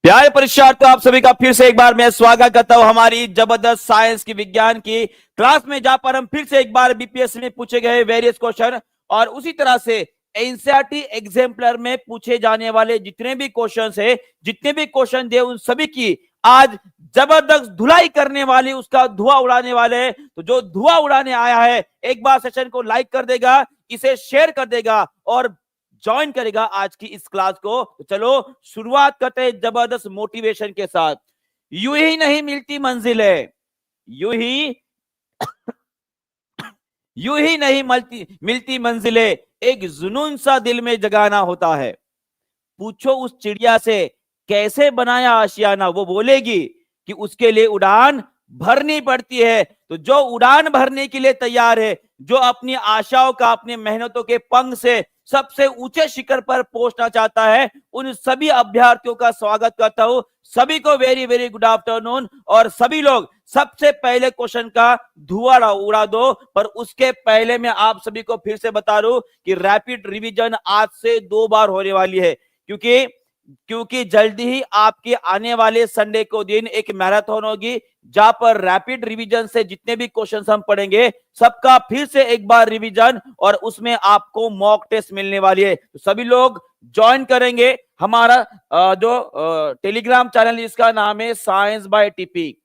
प्यारे परीक्षार्थियों, आप सभी का फिर से एक बार मैं स्वागत करता हूं हमारी जबरदस्त साइंस की विज्ञान की क्लास में, जहां पर हम फिर से एक बार बीपीएससी में पूछे गए वेरियस क्वेश्चन और उसी तरह से एनसीईआरटी एग्जाम्पलर में पूछे जाने वाले जितने भी क्वेश्चन है, जितने भी क्वेश्चन दिए उन सभी की आज जबरदस्त धुलाई करने वाली, उसका धुआं उड़ाने वाले। तो जो धुआं उड़ाने आया है, एक बार सेशन को लाइक कर देगा, इसे शेयर कर देगा और ज्वाइन करेगा आज की इस क्लास को। तो चलो शुरुआत करते हैं जबरदस्त मोटिवेशन के साथ। यूं ही नहीं मिलती मंजिलें, यूं ही यूं ही नहीं मिलती मंजिलें, एक जुनून सा दिल में जगाना होता है। पूछो उस चिड़िया से कैसे बनाया आशियाना, वो बोलेगी कि उसके लिए उड़ान भरनी पड़ती है। तो जो उड़ान भरने के लिए तैयार है, जो अपनी आशाओं का, अपने मेहनतों के पंख से सबसे ऊंचे शिखर पर पहुंचना चाहता है, उन सभी अभ्यर्थियों का स्वागत करता हूं। सभी को वेरी वेरी गुड आफ्टरनून। और सभी लोग सबसे पहले क्वेश्चन का धुआं उड़ा दो। पर उसके पहले मैं आप सभी को फिर से बता दूं कि रैपिड रिवीजन आज से 2 बार होने वाली है, क्योंकि जल्दी ही आपके आने वाले संडे को दिन एक मैराथन होगी, जहां पर रैपिड रिवीजन से जितने भी क्वेश्चंस हम पढ़ेंगे सबका फिर से एक बार रिवीजन, और उसमें आपको मॉक टेस्ट मिलने वाली है। तो सभी लोग ज्वाइन करेंगे हमारा जो टेलीग्राम चैनल, इसका नाम है science by TP.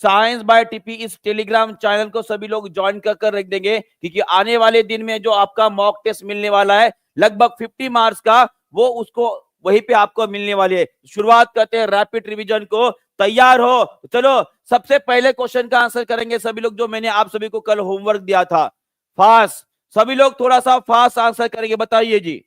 Science by TP, इस टेलीग्राम चैनल को सभी लोग ज्वाइन कर रख देंगे, क्योंकि आने वाले दिन में जो आपका मॉक टेस्ट मिलने वाला है लगभग 50 मार्क्स का, वो उसको वहीं पे आपको मिलने वाली है। शुरुआत करते हैं रैपिड रिवीजन को। तैयार हो? चलो सबसे पहले क्वेश्चन का आंसर करेंगे सभी लोग, जो मैंने आप सभी को कल होमवर्क दिया था। फास्ट, सभी लोग थोड़ा सा फास्ट आंसर करेंगे, बताइए जी।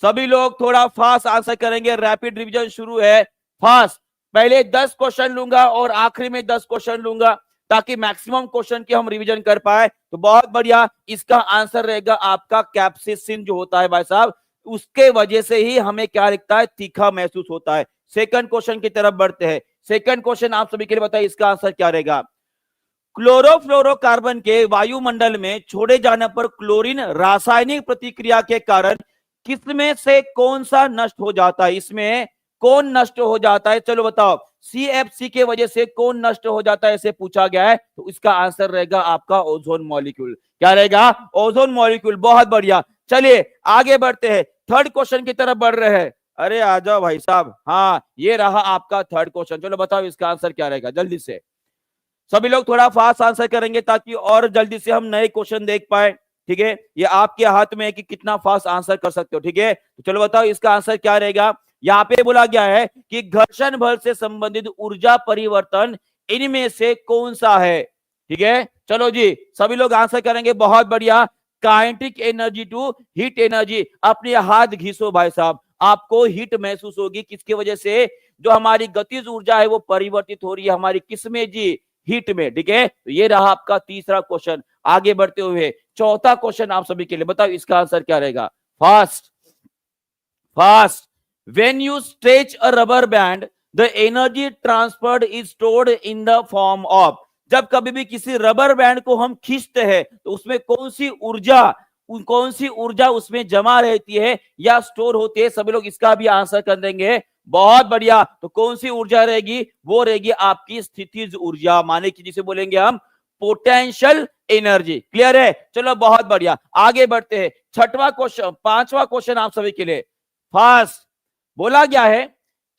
सभी लोग थोड़ा फास्ट आंसर करेंगे, रैपिड रिवीजन शुरू है। फास्ट, पहले 10 क्वेश्चन लूंगा और आखिरी में 10 क्वेश्चन लूंगा, ताकि मैक्सिमम क्वेश्चन की हम रिवीजन कर पाए। तो बहुत बढ़िया, इसका आंसर रहेगा आपका कैप्सिसिन जो होता है भाई साहब, उसके वजह से ही हमें क्या लगता है, तीखा महसूस होता है। सेकंड क्वेश्चन की तरफ बढ़ते हैं। सेकंड क्वेश्चन आप सभी के लिए बताइए, इसका आंसर क्या रहेगा। क्लोरोफ्लोरोकार्बन के वायुमंडल में छोड़े जाने पर क्लोरीन रासायनिक प्रतिक्रिया के कारण किसमें से कौन सा नष्ट हो जाता है? इसमें कौन नष्ट हो जाता है? चलो बताओ, CFC के वजह से कौन नष्ट हो जाता है, ऐसे पूछा गया है। तो इसका आंसर रहेगा आपका ओजोन मॉलिक्यूल। क्या रहेगा? Ozone molecule. बहुत बढ़िया, चलिए आगे बढ़ते हैं, थर्ड क्वेश्चन की तरफ बढ़ रहे हैं। अरे आ जाओ भाई साहब, हाँ ये रहा आपका थर्ड क्वेश्चन। चलो बताओ इसका आंसर क्या रहेगा, जल्दी से सभी लोग थोड़ा फास्ट आंसर करेंगे, ताकि और जल्दी से हम नए क्वेश्चन देख पाए। ठीक है, ये आपके हाथ में है कि कितना फास्ट आंसर कर सकते हो। ठीक है, तो चलो बताओ इसका आंसर क्या रहेगा। यहाँ पे बोला गया है कि घर्षण बल से संबंधित ऊर्जा परिवर्तन इनमें से कौन सा है? ठीक है, चलो जी सभी लोग आंसर करेंगे, बहुत बढ़िया। Kinetic energy to heat energy. अपने हाथ घिसो भाई साहब, आपको हीट महसूस होगी, किसकी वजह से? जो हमारी गतिज ऊर्जा है वो परिवर्तित हो रही है हमारी किसमें जी? हीट में। ठीक है, तो ये रहा आपका तीसरा क्वेश्चन। आगे बढ़ते हुए चौथा क्वेश्चन आप सभी के लिए, बताओ इसका आंसर क्या रहेगा। Fast fast, when you stretch a rubber band the energy transferred is stored in the form of. जब कभी भी किसी रबर बैंड को हम खींचते हैं तो उसमें कौन सी ऊर्जा उसमें जमा रहती है या स्टोर होती है? सभी लोग इसका भी आंसर कर देंगे, बहुत बढ़िया। तो कौन सी ऊर्जा रहेगी? वो रहेगी आपकी स्थितिज ऊर्जा, माने कि जिसे बोलेंगे हम पोटेंशियल एनर्जी। क्लियर है? चलो बहुत बढ़िया, आगे बढ़ते हैं। छठवां क्वेश्चन, पांचवा क्वेश्चन आप सभी के लिए। फास्ट, बोला गया है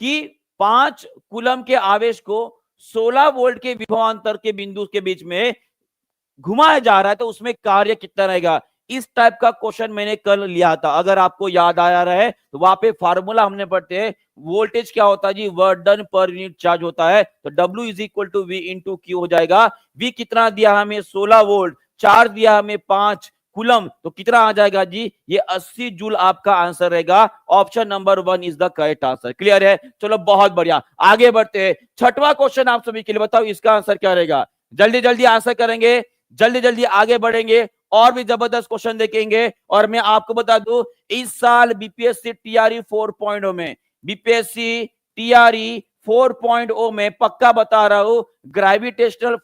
कि 5 कूलम के आवेश को 16 वोल्ट के विभवांतर के बिंदु के बीच में घुमाया जा रहा है, तो उसमें कार्य कितना रहेगा? इस टाइप का क्वेश्चन मैंने कल लिया था, अगर आपको याद आया रहे तो वहां पे फार्मूला हमने पढ़ते हैं। वोल्टेज क्या होता है जी? Work done per unit charge होता है। तो W is equal to V into Q हो जाएगा। V कितना दिया हमें? 16 वोल्ट। चार्ज दिया हमें 5 कूलम, तो कितना आ जाएगा जी? ये 80 जूल आपका आंसर रहेगा। Option number 1 is the correct answer. Clear है? चलो बहुत बढ़िया, आगे बढ़ते हैं। छठवां क्वेश्चन आप सभी के लिए, बताओ इसका आंसर क्या रहेगा। जल्दी जल्दी आंसर करेंगे, जल्दी जल्दी आगे बढ़ेंगे, और भी जबरदस्त क्वेश्चन देखेंगे। और मैं आपको बता दूं, इस साल बीपीएससी टीआरई 4.0 में, बीपीएससी टीआरई 4.0 में पक्का बता रहा हूं, ग्रेविटेशनल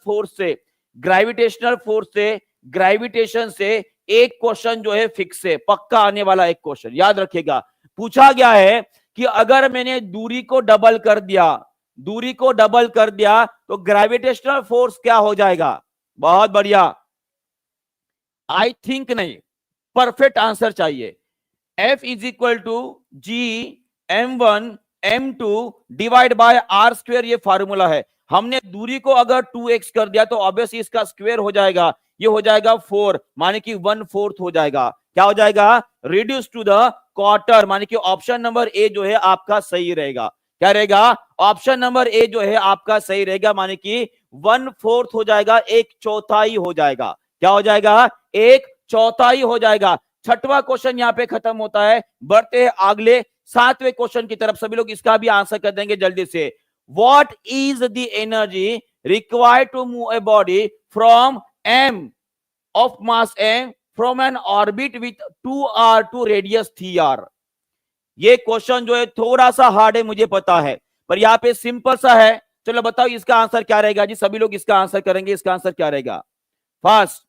ग्रेविटेशन से एक क्वेश्चन जो है फिक्स है, पक्का आने वाला एक क्वेश्चन याद रखिएगा। पूछा गया है कि अगर मैंने दूरी को डबल कर दिया तो ग्रेविटेशनल फोर्स क्या हो जाएगा? बहुत बढ़िया। आई थिंक नहीं, परफेक्ट आंसर चाहिए। F is equal to G m1 m2 divide by R square, ये फार्मूला है। हमने दूरी को अगर 2x कर दिया तो ऑब्वियसली इसका स्क्वायर हो जाएगा, ये हो जाएगा 4, माने कि 1/4 हो जाएगा। क्या हो जाएगा? रिड्यूस टू द क्वार्टर, माने कि ऑप्शन नंबर ए जो है आपका सही रहेगा। क्या रहेगा? ऑप्शन नंबर ए जो है आपका सही रहेगा, माने कि 1/4 हो जाएगा, 1/4 हो जाएगा। क्या हो जाएगा? 1/4 हो जाएगा। छठवां क्वेश्चन यहां पे खत्म होता है। बढ़ते हैं अगले 7वें क्वेश्चन की तरफ। सभी लोग इसका भी आंसर कर देंगे जल्दी से। What is the energy required to move a body from m of mass m from an orbit with 2r to radius 3r? ये क्वेश्चन जो है थोड़ा सा हार्ड है, मुझे पता है, पर यहां पे सिंपल सा है। चलो बताओ इसका आंसर क्या रहेगा जी? सभी लोग इसका आंसर करेंगे। इसका आंसर क्या रहेगा? फास्ट,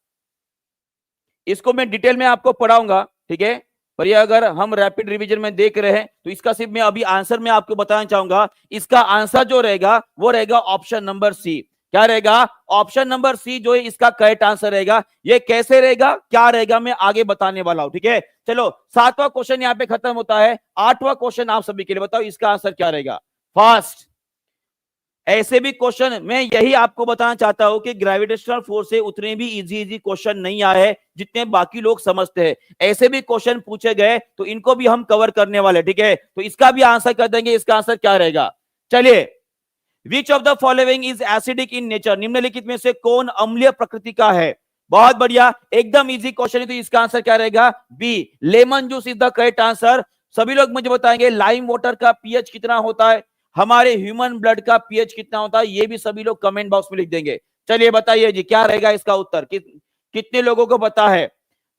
इसको मैं डिटेल में आपको पढ़ाऊंगा, ठीक है? पर ये अगर हम रैपिड रिवीजन में देख रहे हैं तो इसका सिर्फ मैं अभी आंसर में आपको बताना चाहूंगा। इसका आंसर जो रहेगा वो रहेगा ऑप्शन नंबर सी। क्या रहेगा? ऑप्शन नंबर सी जो है इसका करेक्ट आंसर रहेगा। ये कैसे रहेगा, क्या रहेगा, मैं आगे बताने वाला हूं, ठीक है? चलो 7वां क्वेश्चन यहां पे खत्म होता है। 8वां क्वेश्चन आप सभी के लिए, बताओ इसका आंसर क्या रहेगा? फास्ट। ऐसे भी क्वेश्चन मैं यही आपको बताना चाहता हूं कि ग्रेविटेशनल फोर्स से उतने भी इजी क्वेश्चन नहीं आए हैं जितने बाकी लोग समझते हैं। ऐसे भी क्वेश्चन पूछे गए तो इनको भी हम कवर करने वाले, ठीक है? तो इसका भी आंसर कर देंगे। इसका आंसर क्या रहेगा? चलिए, विच of the following is acidic in nature? निम्नलिखित में से कौन अम्लीय प्रकृति का है? बहुत बढ़िया, एकदम इजी क्वेश्चन है। तो इसका आंसर क्या रहेगा? B, lemon juice is the correct answer. सभी लोग मुझे बताएंगे लाइम वाटर का पीएच कितना होता है, हमारे ह्यूमन ब्लड का पीएच कितना होता है, ये भी सभी लोग कमेंट बॉक्स में लिख देंगे। चलिए बताइए जी, क्या रहेगा इसका उत्तर? कितने लोगों को पता है?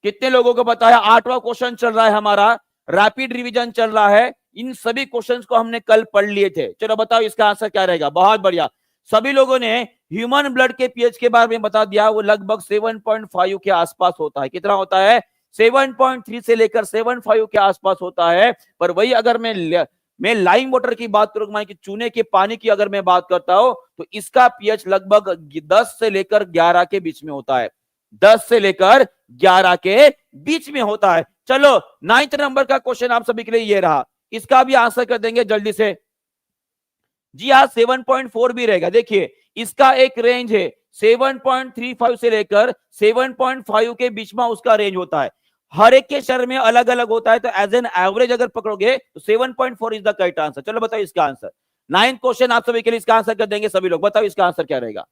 कितने लोगों को पता है? 8वां क्वेश्चन चल रहा है हमारा, रैपिड रिवीजन चल रहा है। इन सभी क्वेश्चंस को हमने कल पढ़ लिए थे। चलो बताओ इसका आंसर क्या रहेगा? बहुत बढ़िया, सभी लोगों ने ह्यूमन ब्लड के पीएच के बारे में बता दिया। वो लगभग 7.5 के आसपास होता है। कितना होता है? 7.3 से लेकर 7.5 के आसपास होता है। पर वही अगर मैं लाइम वाटर की बात करूं, मान कि चूने के पानी की अगर मैं बात करता हूं, तो इसका पीएच लगभग 10 से लेकर 11 के बीच में होता है। 10 से लेकर 11 के बीच में होता है। चलो 9th नंबर का क्वेश्चन आप सभी के लिए ये रहा। इसका भी आंसर कर देंगे जल्दी से। जी हाँ, 7.4 भी रहेगा। देखिए इसका एक रेंज है, 7.35 से लेकर 7.5 के बीच में उसका रेंज होता है। हर एक के शरीर में अलग अलग होता है, तो एज एन एवरेज अगर पकड़ोगे तो 7.4 इज द करेक्ट आंसर। चलो बताओ इसका आंसर। 9th क्वेश्चन आप सभी के लिए, इसका आंसर कर देंगे सभी लोग। बताओ इसका आंसर क्या रहेगा?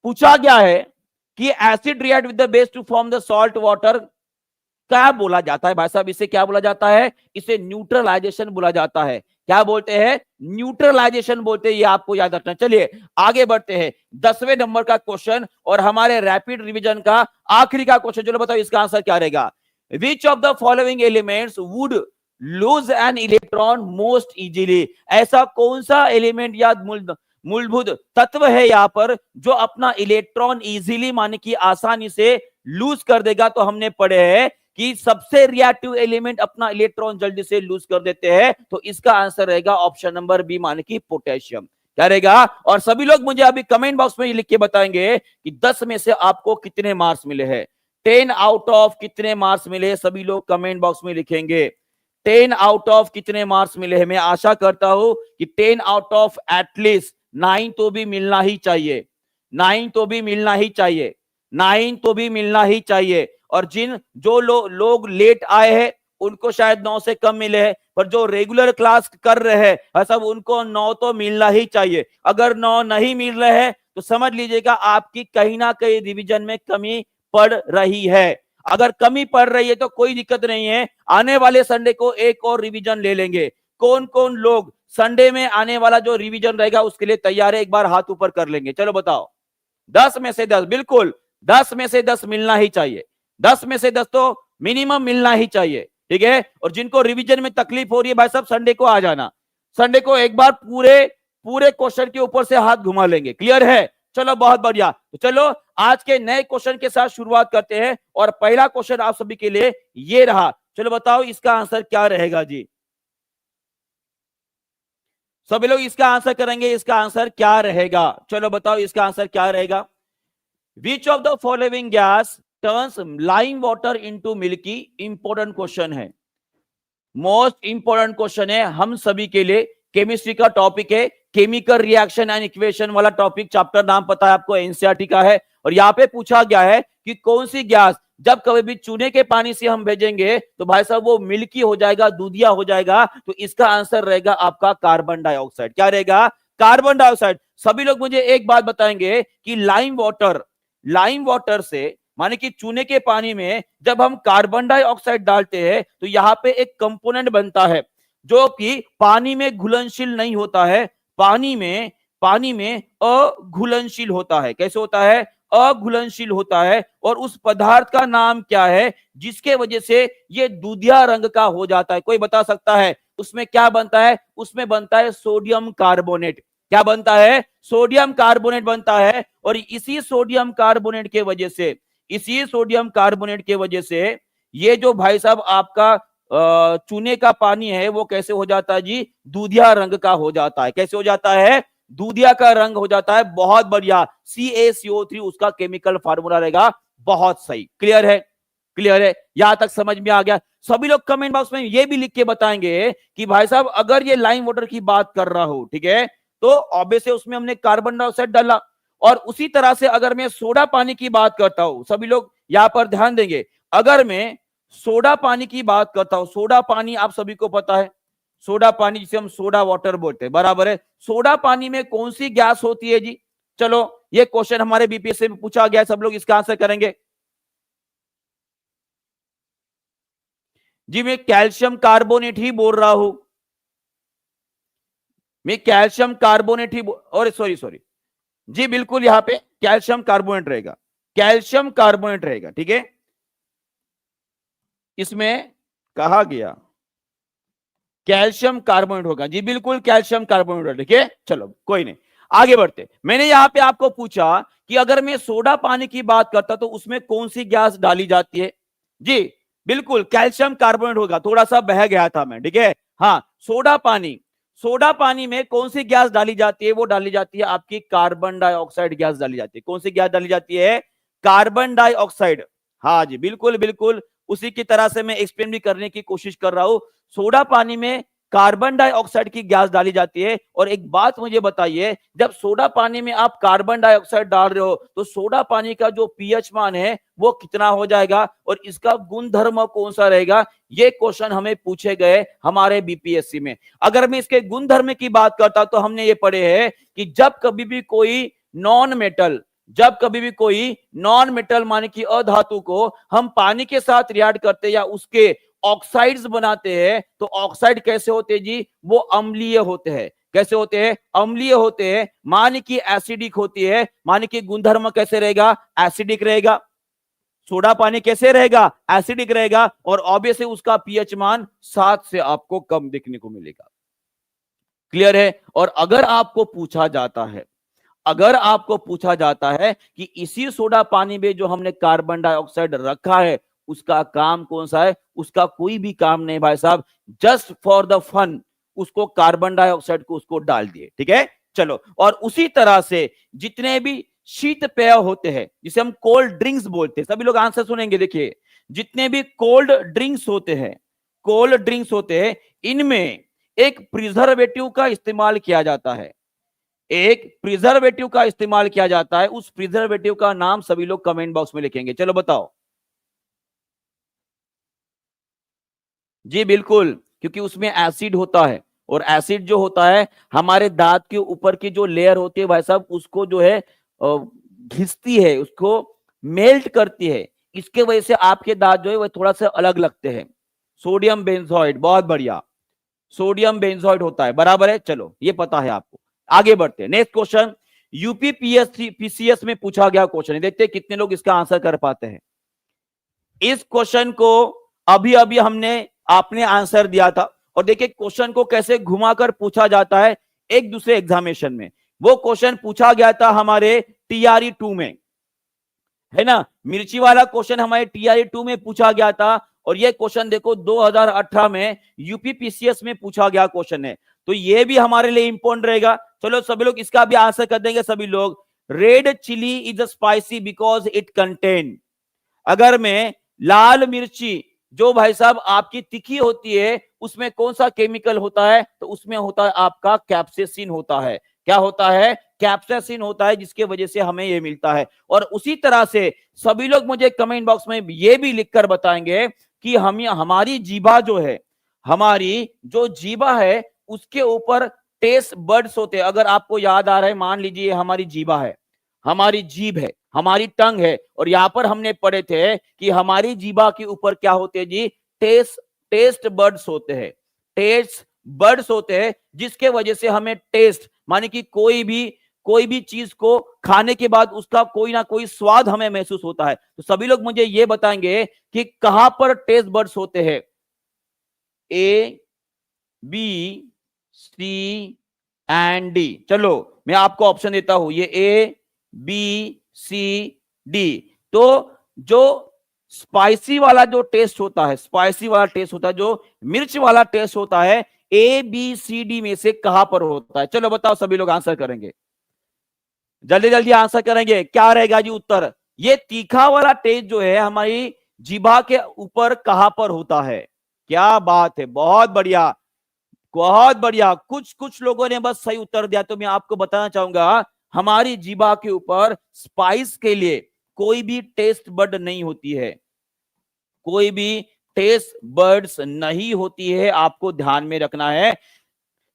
पूछा गया है कि acid react with the base to form the salt water. क्या बोला जाता है भाई साहब? इसे क्या बोला जाता है? इसे न्यूट्रलाइजेशन बोला जाता है। क्या बोलते हैं? न्यूट्रलाइजेशन बोलते हैं, ये आपको याद रखना। चलिए आगे बढ़ते हैं, 10वें नंबर का क्वेश्चन और हमारे रैपिड रिवीजन का आखिरी का क्वेश्चन। चलो बताओ इसका आंसर क्या रहेगा? विच of the following elements would lose an electron most easily? ऐसा कौन सा एलिमेंट या मूलभूत तत्व है यहां पर जो अपना इलेक्ट्रॉन इजीली, माने कि आसानी से लूज कर देगा? तो हमने पढ़े हैं कि सबसे रिएक्टिव एलिमेंट अपना इलेक्ट्रॉन जल्दी से लूज कर देते हैं। तो इसका आंसर रहेगा ऑप्शन नंबर बी, माने कि पोटेशियम। क्या रहेगा? और सभी लोग मुझे अभी कमेंट बॉक्स में लिख के बताएंगे कि 10 में से आपको कितने मार्क्स मिले हैं। 10 आउट ऑफ कितने मार्क्स मिले? सभी लोग कमेंट बॉक्स में लिखेंगे 10 आउट ऑफ कितने मार्क्स मिले हैं। मैं आशा करता हूं कि 10 आउट ऑफ एटलीस्ट 9 तो भी मिलना ही चाहिए। 9 तो भी मिलना ही चाहिए। 9 तो भी मिलना ही चाहिए। और जो लोग लेट आए हैं उनको शायद 9 से कम मिले हैं, पर जो रेगुलर क्लास कर रहे हैं सब उनको 9 तो मिलना ही चाहिए। अगर 9 नहीं मिल रहे हैं तो समझ लीजिएगा आपकी कहीं ना कहीं रिवीजन में कमी पड़ रही है। अगर कमी पड़ रही है तो कोई दिक्कत नहीं है, आने वाले संडे को एक और रिवीजन ले लेंगे। कौन कौन लोग संडे में आने वाला जो रिवीजन रहेगा उसके लिए तैयार है? एक बार हाथ ऊपर कर लेंगे। चलो बताओ, 10 में से 10, बिल्कुल 10 में से 10 मिलना ही चाहिए। 10 में से 10 तो मिनिमम मिलना ही चाहिए, ठीक है? और जिनको रिवीजन में तकलीफ हो रही है भाई साहब, संडे को आ जाना। संडे को एक बार पूरे क्वेश्चन के ऊपर से हाथ घुमा लेंगे। क्लियर है? चलो बहुत बढ़िया। तो चलो आज के नए क्वेश्चन के साथ शुरुआत करते हैं और पहला क्वेश्चन आप सभी के लिए ये रहा। चलो बताओ इसका आंसर क्या रहेगा जी? सभी लोग इसका आंसर करेंगे, इसका आंसर क्या रहेगा? चलो बताओ इसका आंसर क्या रहेगा? विच of the following gas turns lime water into milky? Important question है, मोस्ट इंपॉर्टेंट क्वेश्चन है हम सभी के लिए। केमिस्ट्री का टॉपिक है, केमिकल रिएक्शन एंड इक्वेशन वाला टॉपिक, चैप्टर नाम पता है आपको, एनसीईआरटी का है। और यहां पे पूछा गया है कि कौन सी गैस जब कभी भी चूने के पानी से हम भेजेंगे तो भाई साहब वो मिल्की हो जाएगा, दूधिया हो जाएगा। तो इसका आंसर रहेगा आपका कार्बन डाइऑक्साइड। क्या रहेगा? Carbon dioxide. सभी लोग मुझे एक बात बताएंगे कि लाइम वाटर से माने कि चूने के पानी में जब हम कार्बन डाइऑक्साइड डालते हैं तो यहां पे एक कंपोनेंट बनता है जो कि पानी में घुलनशील नहीं होता है, पानी में अघुलनशील होता है। कैसे होता है? अघुलनशील होता है। और उस पदार्थ का नाम क्या है जिसके वजह से ये दूधिया रंग का हो जाता है? कोई बता सकता है उसमें क्या बनता है? उसमें बनता है सोडियम कार्बोनेट। क्या बनता है? सोडियम कार्बोनेट बनता है। और इसी सोडियम कार्बोनेट के वजह से ये जो भाई साहब आपका चूने का पानी है वो कैसे हो जाता है जी? दूधिया रंग का हो जाता है। कैसे हो जाता है? दूधिया का रंग हो जाता है। बहुत बढ़िया, CaCO3 उसका केमिकल फार्मूला रहेगा। बहुत सही, क्लियर है? क्लियर है? यहां तक समझ में आ गया? सभी लोग कमेंट बॉक्स में ये भी लिख के बताएंगे कि भाई साहब अगर ये लाइम वाटर की बात कर रहा हूं, ठीक है, तो ऑब्वियसली उसमें हमने कार्बन डाइऑक्साइड डाला। और उसी तरह से अगर मैं सोडा पानी की बात करता हूं, सभी लोग यहां पर ध्यान देंगे, अगर मैं सोडा पानी की बात करता हूं, सोडा पानी आप सभी को पता है, सोडा पानी जिसे हम सोडा वाटर बोलते हैं, बराबर है। सोडा पानी में कौन सी गैस होती है जी? चलो ये क्वेश्चन हमारे बीपीएससी में पूछा गया, सब लोग इसका आंसर करेंगे जी। मैं कैल्शियम कार्बोनेट ही बोल रहा हूं, मैं कैल्शियम कार्बोनेट ही और सॉरी जी, बिल्कुल यहां पे कैल्शियम कार्बोनेट रहेगा, कैल्शियम कार्बोनेट रहेगा, ठीक है। इसमें कहा गया कैल्शियम कार्बोनेट होगा जी, बिल्कुल कैल्शियम कार्बोनेट होगा, ठीक है। चलो कोई नहीं, आगे बढ़ते। मैंने यहां पे आपको पूछा कि अगर मैं सोडा पानी की बात करता तो उसमें कौन सी गैस डाली जाती है जी? बिल्कुल कैल्शियम कार्बोनेट होगा। थोड़ा सा बह गया था मैं, ठीक है। हाँ, सोडा पानी में कौन सी गैस डाली जाती है? वो डाली जाती है आपकी कार्बन डाइऑक्साइड गैस डाली जाती है। कौन सी गैस डाली जाती है? Carbon dioxide. हाँ जी, बिल्कुल बिल्कुल उसी की तरह से मैं एक्सप्लेन भी करने की कोशिश कर रहा हूं। सोडा पानी में कार्बन डाइऑक्साइड की गैस डाली जाती है। और एक बात मुझे बताइए, जब सोडा पानी में आप कार्बन डाइऑक्साइड डाल रहे हो तो सोडा पानी का जो पीएच मान है वो कितना हो जाएगा और इसका गुणधर्म कौन सा रहेगा? ये क्वेश्चन हमें पूछे गए हमारे बीपीएससी में। अगर मैं इसके गुणधर्म की बात करता तो हमने ये पढ़े हैं कि जब कभी भी कोई नॉन मेटल माने कि अधातु को हम पानी के साथ रिएक्ट करते या उसके ऑक्साइड्स बनाते हैं तो ऑक्साइड कैसे होते हैं जी? वो अम्लीय होते हैं। कैसे होते हैं? अम्लीय होते हैं। माने कि एसिडिक होती है। माने कि गुणधर्म कैसे रहेगा? एसिडिक रहेगा। सोडा पानी कैसे रहेगा? एसिडिक रहेगा। और ऑब्वियसली उसका पीएच मान 7 से आपको कम देखने को मिलेगा। क्लियर है? और अगर आपको पूछा जाता है कि इसी सोडा पानी में जो हमने कार्बन डाइऑक्साइड रखा है उसका काम कौन सा है? उसका कोई भी काम नहीं भाई साहब, जस्ट फॉर द फन उसको कार्बन डाइऑक्साइड को उसको डाल दिए, ठीक है। चलो, और उसी तरह से जितने भी शीत पेय होते हैं जिसे हम कोल्ड ड्रिंक्स बोलते हैं, सभी लोग आंसर सुनेंगे। देखिए, जितने भी कोल्ड ड्रिंक्स होते हैं इनमें एक प्रिजर्वेटिव का इस्तेमाल किया जाता है। उस प्रिजर्वेटिव का नाम सभी लोग कमेंट बॉक्स में लिखेंगे। चलो बताओ जी। बिल्कुल, क्योंकि उसमें एसिड होता है और एसिड जो होता है हमारे दांत के ऊपर की जो लेयर होती है भाई साहब उसको जो है घिसती है, उसको मेल्ट करती है। इसके वजह से आपके दांत जो है वह थोड़ा सा अलग लगते हैं। सोडियम बेंजोइड, बहुत बढ़िया, सोडियम बेंजोइड होता है, बराबर है। चलो ये पता है आपको। आगे बढ़ते हैं, नेक्स्ट क्वेश्चन यूपी पीसीएस में पूछा गया क्वेश्चन है। देखते हैं कितने लोग इसका आंसर कर पाते हैं। इस क्वेश्चन को अभी अभी आपने आंसर दिया था और देखिए क्वेश्चन को कैसे घुमाकर पूछा जाता है एक दूसरे एग्जामिनेशन में। वो क्वेश्चन पूछा गया था हमारे टीआरई 2 में, है ना। मिर्ची वाला क्वेश्चन हमारे टीआरई 2 में पूछा गया था और ये क्वेश्चन देखो 2018 में यूपीपीसीएस में पूछा गया क्वेश्चन है, तो ये भी हमारे लिए इंपॉर्टेंट रहेगा। चलो सभी लोग इसका भी आंसर कर देंगे सभी लोग। Red chilli is spicy because it contain, अगर मैं लाल मिर्ची जो भाई साहब आपकी तीखी होती है उसमें कौन सा केमिकल होता है, तो उसमें होता है आपका कैप्सेसिन होता है। क्या होता है? कैप्सेसिन होता है, जिसके वजह से हमें ये मिलता है। और उसी तरह से सभी लोग मुझे कमेंट बॉक्स में ये भी लिखकर बताएंगे कि हम हमारी जीभा जो है, हमारी जो जीभा है उसके ऊपर टेस्ट बर्ड्स होते हैं। अगर आपको याद आ रहा है, मान लीजिए हमारी जीभा है, हमारी जीभ है, हमारी टंग है, और यहां पर हमने पढ़े थे कि हमारी जीभा के ऊपर क्या होते हैं जी? टेस्ट बर्ड्स होते हैं, टेस्ट बर्ड्स होते हैं, जिसके वजह से हमें टेस्ट, माने कि कोई भी चीज को खाने के बाद उसका कोई ना कोई स्वाद हमें महसूस होता है। तो सभी लोग मुझे ये बताएंगे कि कहां पर टेस्ट बर्ड्स होते हैं? ए, बी, सी एंड डी। चलो मैं आपको ऑप्शन देता हूं, ये ए, बी, सी, डी। तो जो स्पाइसी वाला जो टेस्ट होता है, स्पाइसी वाला टेस्ट होता है, जो मिर्च वाला टेस्ट होता है, ए, बी, सी, डी में से कहां पर होता है? चलो बताओ, सभी लोग आंसर करेंगे, जल्दी जल्दी आंसर करेंगे। क्या रहेगा जी उत्तर? ये तीखा वाला टेस्ट जो है हमारी जीभा के ऊपर कहां पर होता है? क्या बात है, बहुत बढ़िया, बहुत बढ़िया। कुछ कुछ लोगों ने बस सही उत्तर दिया। तो मैं आपको बताना चाहूंगा, हमारी जीभा के ऊपर स्पाइस के लिए कोई भी टेस्ट बर्ड नहीं होती है, कोई भी टेस्ट बर्ड्स नहीं होती है, आपको ध्यान में रखना है।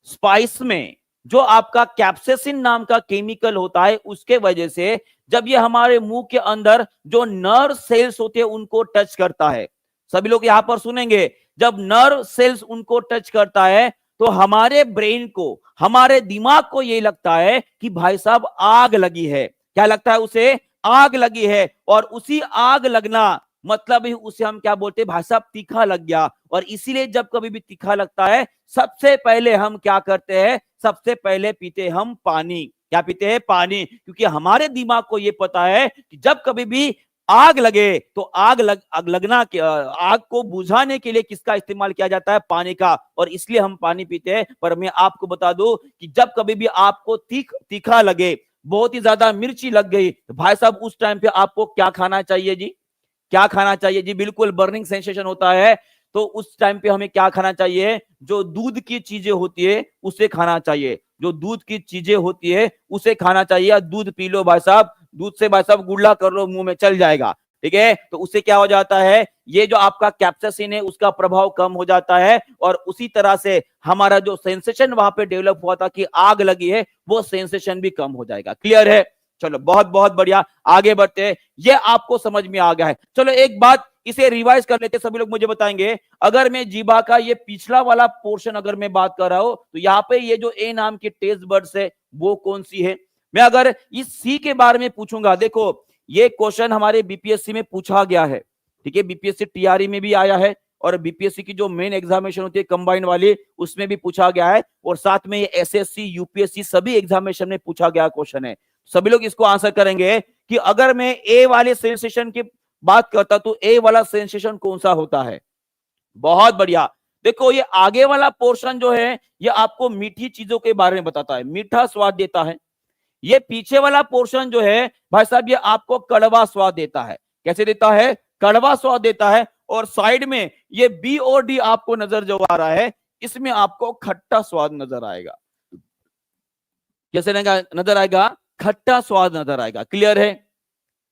स्पाइस में जो आपका कैप्सेसिन नाम का केमिकल होता है, उसके वजह से जब ये हमारे मुंह के अंदर जो नर्व सेल्स होते हैं उनको टच करता है, सभी लोग यहां पर सुनेंगे, जब नर्व सेल्स उनको टच करता है तो हमारे ब्रेन को, हमारे दिमाग को ये लगता है कि भाई साहब आग लगी है। क्या लगता है उसे? आग लगी है। और उसी आग लगना मतलब ही उसे हम क्या बोलते हैं? भाई साहब तीखा लग गया। और इसीलिए जब कभी भी तीखा लगता है, सबसे पहले हम क्या करते हैं? सबसे पहले पीते हम पानी। क्या पीते हैं? पानी। क्योंकि हमारे दिमाग को यह पता है कि जब कभी भी आग लगे तो आग को बुझाने के लिए किसका इस्तेमाल किया जाता है? पानी का। और इसलिए हम पानी पीते हैं। पर मैं आपको बता दूं कि जब कभी भी आपको तीखा लगे, बहुत ही ज्यादा मिर्ची लग गई, तो भाई साहब उस टाइम पे आपको क्या खाना चाहिए जी? क्या खाना चाहिए जी? बिल्कुल बर्निंग सेंसेशन होता है। तो उस टाइम पे हमें क्या खाना चाहिए? जो दूध की चीजें होती है उसे खाना चाहिए, जो दूध की चीजें होती है उसे खाना चाहिए। या दूध पी लो भाई साहब, दूध से भाई साहब गुल्ला कर लो, मुंह में चल जाएगा, ठीक है। तो उससे क्या हो जाता है? ये जो आपका कैप्साइसिन है उसका प्रभाव कम हो जाता है, और उसी तरह से हमारा जो सेंसेशन वहां पे डेवलप हुआ था कि आग लगी है, वो सेंसेशन भी कम हो जाएगा। क्लियर है? चलो बहुत बहुत बढ़िया, आगे बढ़ते हैं। ये आपको समझ में आ गया है। चलो एक बात इसे रिवाइज कर लेते, सभी लोग मुझे बताएंगे। अगर मैं जीभा का ये पिछला वाला पोर्शन अगर मैं बात कर रहा हूं, तो यहाँ पे ये जो ए नाम की टेस्ट बर्ड्स है वो कौन सी है? मैं अगर इस सी के बारे में पूछूंगा, देखो ये क्वेश्चन हमारे बीपीएससी में पूछा गया है, ठीक है, बीपीएससी टीआरई में भी आया है, और बीपीएससी की जो मेन एग्जामिनेशन होती है कंबाइंड वाली, उसमें भी पूछा गया है, और साथ में ये एसएससी यूपीएससी सभी एग्जामिनेशन में पूछा गया क्वेश्चन है। सभी लोग इसको आंसर करेंगे कि अगर मैं ए वाले सेंसेशन की बात करता तो ए वाला सेंसेशन कौन सा होता है? बहुत बढ़िया। देखो ये आगे वाला पोर्शन जो है ये आपको मीठी चीजों के बारे में बताता है, मीठा स्वाद देता है। ये पीछे वाला पोर्शन जो है भाई साहब ये आपको कड़वा स्वाद देता है। कैसे देता है? कड़वा स्वाद देता है। और साइड में ये बी और डी आपको नजर जो आ रहा है, इसमें आपको खट्टा स्वाद नजर आएगा। कैसे नजर आएगा? खट्टा स्वाद नजर आएगा। क्लियर है?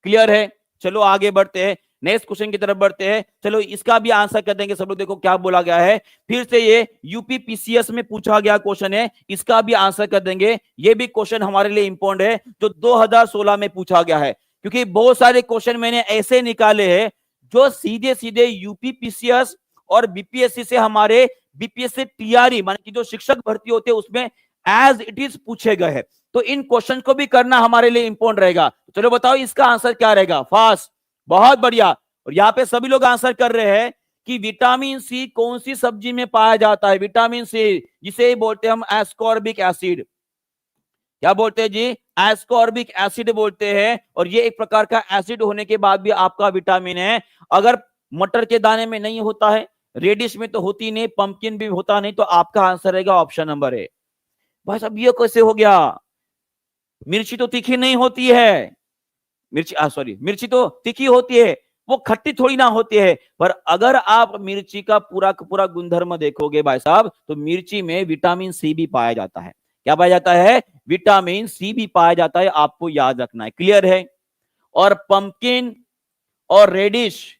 क्लियर है? चलो आगे बढ़ते हैं, नेक्स्ट क्वेश्चन की तरफ बढ़ते हैं। चलो इसका भी आंसर कर देंगे सब लोग। देखो क्या बोला गया है, फिर से ये यूपीपीसीएस में पूछा गया क्वेश्चन है, इसका भी आंसर कर देंगे। ये भी क्वेश्चन हमारे लिए इंपॉर्टेंट है, जो 2016 में पूछा गया है। क्योंकि बहुत सारे क्वेश्चन मैंने ऐसे निकाले हैं जो सीधे सीधे यूपीपीसीएस और बीपीएससी से हमारे बीपीएससी टीआरई माने कि जो शिक्षक भर्ती होते हैं उसमें एज इट इज पूछे गए हैं। तो इन क्वेश्चन को भी करना हमारे लिए इंपॉर्टेंट रहेगा। चलो बताओ इसका आंसर क्या रहेगा? फास्ट, बहुत बढ़िया। और यहाँ पे सभी लोग आंसर कर रहे हैं कि विटामिन सी कौन सी सब्जी में पाया जाता है? विटामिन सी, जिसे बोलते हैं हम एस्कॉर्बिक एसिड। क्या बोलते हैं जी? एस्कॉर्बिक एसिड बोलते हैं। और ये एक प्रकार का एसिड होने के बाद भी आपका विटामिन है। अगर मटर के दाने में नहीं होता है, रेडिश में तो होती नहीं, पंपकिन भी होता नहीं, तो आपका आंसर रहेगा ऑप्शन नंबर ए। भाई साहब ये कैसे हो गया? मिर्ची तो तीखी नहीं होती है, मिर्ची सॉरी, मिर्ची तो तीखी होती है, वो खट्टी थोड़ी ना होती है। पर अगर आप मिर्ची का पूरा पूरा गुणधर्म देखोगे भाई साहब, तो मिर्ची में विटामिन सी भी पाया जाता है। क्या पाया जाता है? विटामिन सी भी पाया जाता है, आपको याद रखना है। क्लियर है? और पंपकिन और रेडिश,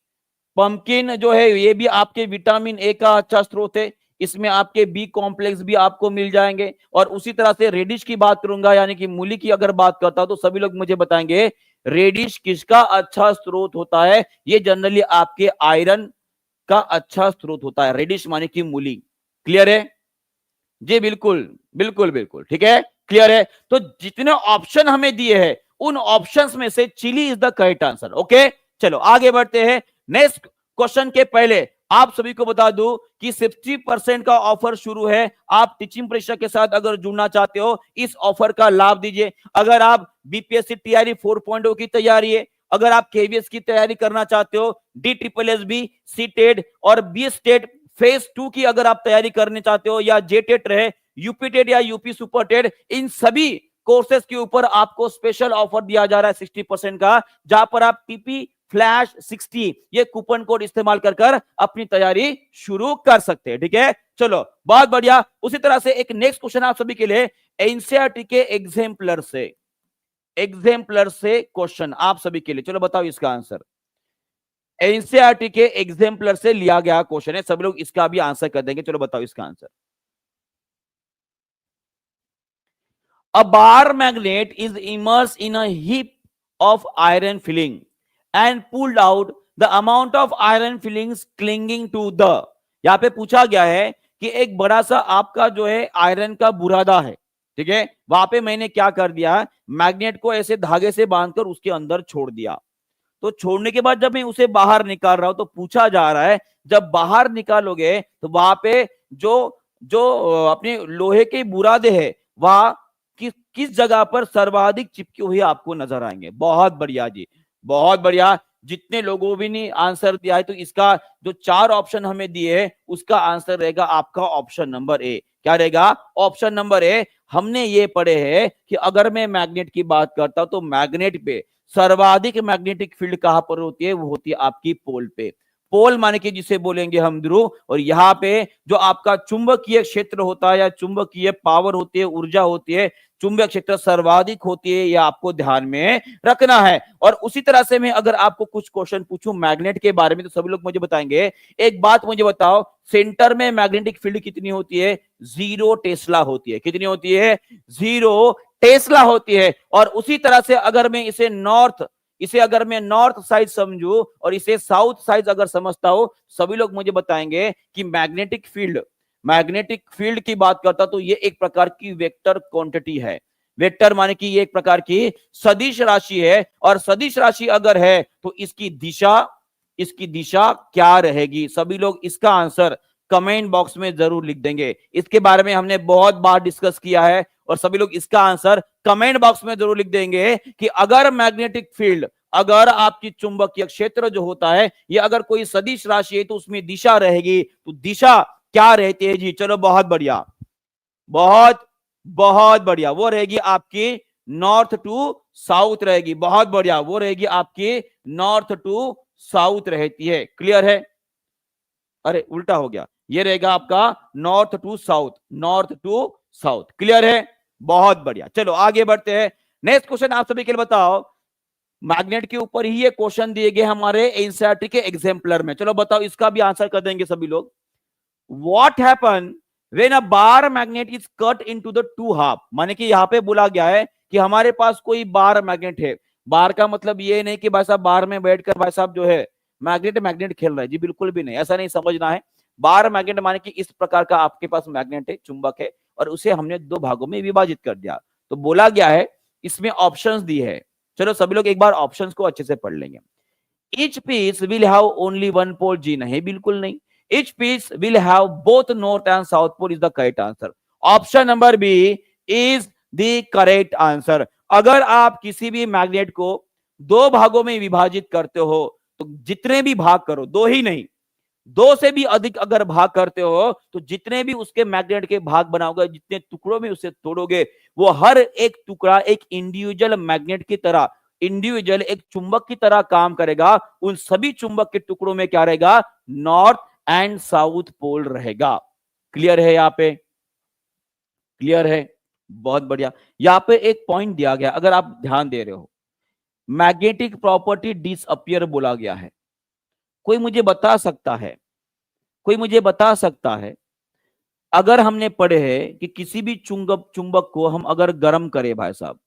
पंपकिन जो है ये भी आपके विटामिन ए का अच्छा स्रोत है, इसमें आपके बी कॉम्प्लेक्स भी आपको मिल जाएंगे। और उसी तरह से रेडिश की बात करूंगा, यानी कि मूली की अगर बात करता हूं, तो सभी लोग मुझे बताएंगे रेडिश किसका अच्छा स्रोत होता है? ये जनरली आपके आयरन का अच्छा स्रोत होता है, रेडिश माने की मूली। क्लियर है जी? बिल्कुल बिल्कुल बिल्कुल ठीक है, क्लियर है। तो जितने ऑप्शन हमें दिए हैं, उन ऑप्शंस में से chilli is the correct answer. Okay, चलो आगे बढ़ते हैं। नेक्स्ट क्वेश्चन के पहले आप सभी को बता दूं कि 60% का ऑफर शुरू है। आप टीचिंग परीक्षा के साथ अगर जुड़ना चाहते हो, इस ऑफर का लाभ दीजिए। अगर आप बीपीएससी टीआरई 4.0 की तैयारी है, अगर आप केवीएस की तैयारी करना चाहते हो, DSSB, सीटेट और बी स्टेट फेज 2 की अगर आप तैयारी करने चाहते हो, या जेटेट रहे, यूपी टेट या यूपी सुपर टेट, इन सभी कोर्सेज के ऊपर आपको स्पेशल ऑफर दिया जा रहा है 60% का, जहां पर आप टीपी फ्लैश 60 ये कूपन कोड इस्तेमाल कर अपनी तैयारी शुरू कर सकते हैं। ठीक है, चलो बहुत बढ़िया। उसी तरह से एक नेक्स्ट क्वेश्चन आप सभी के लिए एनसीईआरटी के एग्जाम्पलर से क्वेश्चन आप सभी के लिए। चलो बताओ इसका आंसर। एनसीईआरटी के एग्जाम्पलर से लिया गया क्वेश्चन है, सब लोग इसका भी आंसर कर देंगे। चलो बताओ इसका answer. A bar magnet is immersed in a heap of iron filling and pulled out the amount of iron fillings clinging to the। यहां पे पूछा गया है कि एक बड़ा सा आपका जो है आयरन का बुरादा है, ठीक है, वहां पे मैंने क्या कर दिया, मैग्नेट को ऐसे धागे से बांधकर उसके अंदर छोड़ दिया। तो छोड़ने के बाद जब मैं उसे बाहर निकाल रहा हूं, तो पूछा जा रहा है जब बाहर निकालोगे तो वहां पे जो जो अपने लोहे के बुरादे है, वह किस जगह पर सर्वाधिक चिपके हुए आपको नजर आएंगे। बहुत बढ़िया जी, बहुत बढ़िया। जितने लोगों भी ने आंसर दिया है, तो इसका जो 4 ऑप्शन हमें दिए हैं, उसका आंसर रहेगा आपका ऑप्शन नंबर ए। क्या रहेगा? ऑप्शन नंबर ए। हमने ये पढ़े हैं कि अगर मैं मैग्नेट की बात करता हूं, तो मैग्नेट पे सर्वाधिक मैग्नेटिक फील्ड कहां पर होती है? वो होती है आपकी पोल पे। पोल माने कि जिसे बोलेंगे हम ध्रुव। और यहाँ पे जो आपका चुंबकीय क्षेत्र होता है, या चुंबकीय पावर होती है, ऊर्जा होती है, चुंबक क्षेत्र सर्वाधिक होती है, यह आपको ध्यान में रखना है। और उसी तरह से मैं अगर आपको कुछ क्वेश्चन पूछूं मैग्नेट के बारे में, तो सभी लोग मुझे बताएंगे, एक बात मुझे बताओ, सेंटर में मैग्नेटिक फील्ड कितनी होती है? 0 टेस्ला होती है। कितनी होती है? 0 टेस्ला होती है। और उसी तरह से अगर मैं इसे नॉर्थ साइड समझू और इसे साउथ साइड अगर समझता हूं, सभी लोग मुझे बताएंगे कि मैग्नेटिक फील्ड की बात करता, तो ये एक प्रकार की वेक्टर क्वांटिटी है। वेक्टर माने कि ये एक प्रकार की सदिश राशि है। और सदिश राशि अगर है, तो इसकी दिशा क्या रहेगी? सभी लोग इसका आंसर कमेंट बॉक्स में जरूर लिख देंगे। इसके बारे में हमने बहुत बार डिस्कस किया है, और सभी लोग इसका आंसर कमेंट बॉक्स में जरूर लिख देंगे कि अगर मैग्नेटिक फील्ड, अगर आपकी चुंबकीय क्षेत्र जो होता है, ये अगर कोई सदिश राशि है, तो उसमें दिशा रहेगी, तो दिशा क्या रहती है जी? चलो बहुत बढ़िया, बहुत बहुत बढ़िया। वो रहेगी आपकी नॉर्थ टू साउथ रहेगी। बहुत बढ़िया, वो रहेगी आपकी नॉर्थ टू साउथ रहती है। क्लियर है? अरे उल्टा हो गया, ये रहेगा आपका नॉर्थ टू साउथ। क्लियर है? बहुत बढ़िया। चलो आगे बढ़ते हैं। नेक्स्ट क्वेश्चन आप सभी के लिए बताओ, मैग्नेट के ऊपर ही ये क्वेश्चन दिए गए हमारे एनसीईआरटी के एग्जाम्पलर में। चलो बताओ, इसका भी आंसर कर देंगे सभी लोग। What happen when a bar magnet is cut into the 2 half? माने कि यहां पे बोला गया है कि हमारे पास कोई बार मैग्नेट है। बार का मतलब ये नहीं कि भाई साहब बार में बैठकर भाई साहब जो है मैग्नेट खेल रहा है जी, बिल्कुल भी नहीं, ऐसा नहीं समझना है। बार मैग्नेट माने कि इस प्रकार का आपके पास मैग्नेट है, चुंबक है, और उसे हमने 2 भागों में विभाजित कर दिया। तो बोला गया है, इसमें ऑप्शंस दी है। चलो सभी लोग एक बार ऑप्शंस को अच्छे से पढ़ लेंगे। Each piece will have only one pole, जी नहीं, बिल्कुल नहीं। Each piece will have both north and south pole is the correct answer. Option number B is the correct answer. अगर आप किसी भी मैग्नेट को 2 भागों में विभाजित करते हो, तो जितने भी भाग करो, दो ही नहीं, दो से भी अधिक अगर भाग करते हो तो जितने भी उसके मैग्नेट के भाग बनाओगे, जितने टुकड़ों में उसे तोड़ोगे, वो हर एक टुकड़ा एक इंडिविजुअल मैग्नेट की तरह, इंडिविजुअल एक चुंबक की तरह काम करेगा। उन सभी चुंबक के टुकड़ों में क्या रहेगा? नॉर्थ एंड साउथ पोल रहेगा। क्लियर है? यहां पे क्लियर है? बहुत बढ़िया। यहां पे एक पॉइंट दिया गया, अगर आप ध्यान दे रहे हो, मैग्नेटिक प्रॉपर्टी डिसअपियर बोला गया है। कोई मुझे बता सकता है, कोई मुझे बता सकता है, अगर हमने पढ़े हैं कि किसी भी चुंबक चुंबक को हम अगर गर्म करें भाई साहब,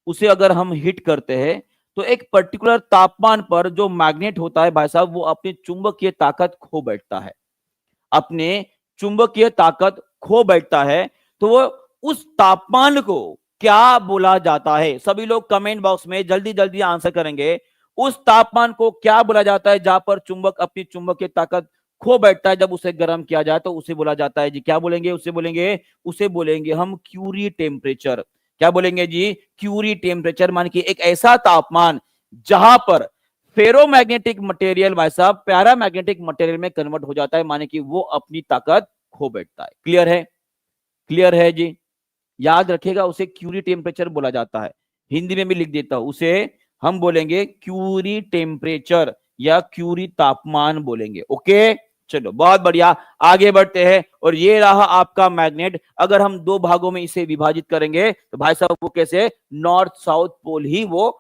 उसे अगर हम हिट करते हैं तो एक पर्टिकुलर तापमान पर जो मैग्नेट होता है भाई साहब, वो अपनी चुंबकीय ताकत खो बैठता है, अपने चुंबकीय ताकत खो बैठता है। तो वो उस तापमान को क्या बोला जाता है? सभी लोग कमेंट बॉक्स में जल्दी जल्दी आंसर करेंगे। उस तापमान को क्या बोला जाता है जहां पर चुंबक अपनी चुंबकीय ताकत खो बैठता है? जब उसे गर्म किया जाए तो उसे बोला जाता है जी, क्या बोलेंगे? उसे बोलेंगे हम क्यूरी टेम्परेचर। क्या बोलेंगे जी? Curie temperature. मान कि एक ऐसा तापमान जहां पर फेरोमैग्नेटिक मटेरियल भाई साहब पैरामैग्नेटिक मटेरियल में कन्वर्ट हो जाता है, माने कि वो अपनी ताकत खो बैठता है। क्लियर है? क्लियर है जी? याद रखिएगा, उसे क्यूरी टेम्परेचर बोला जाता है। हिंदी में भी लिख देता हूं, उसे हम बोलेंगे क्यूरी टेम्परेचर या क्यूरी तापमान बोलेंगे। ओके, चलो बहुत बढ़िया, आगे बढ़ते हैं। और ये रहा आपका मैग्नेट। अगर हम दो भागों में इसे विभाजित करेंगे तो भाई साहब वो कैसे? नॉर्थ साउथ पोल ही वो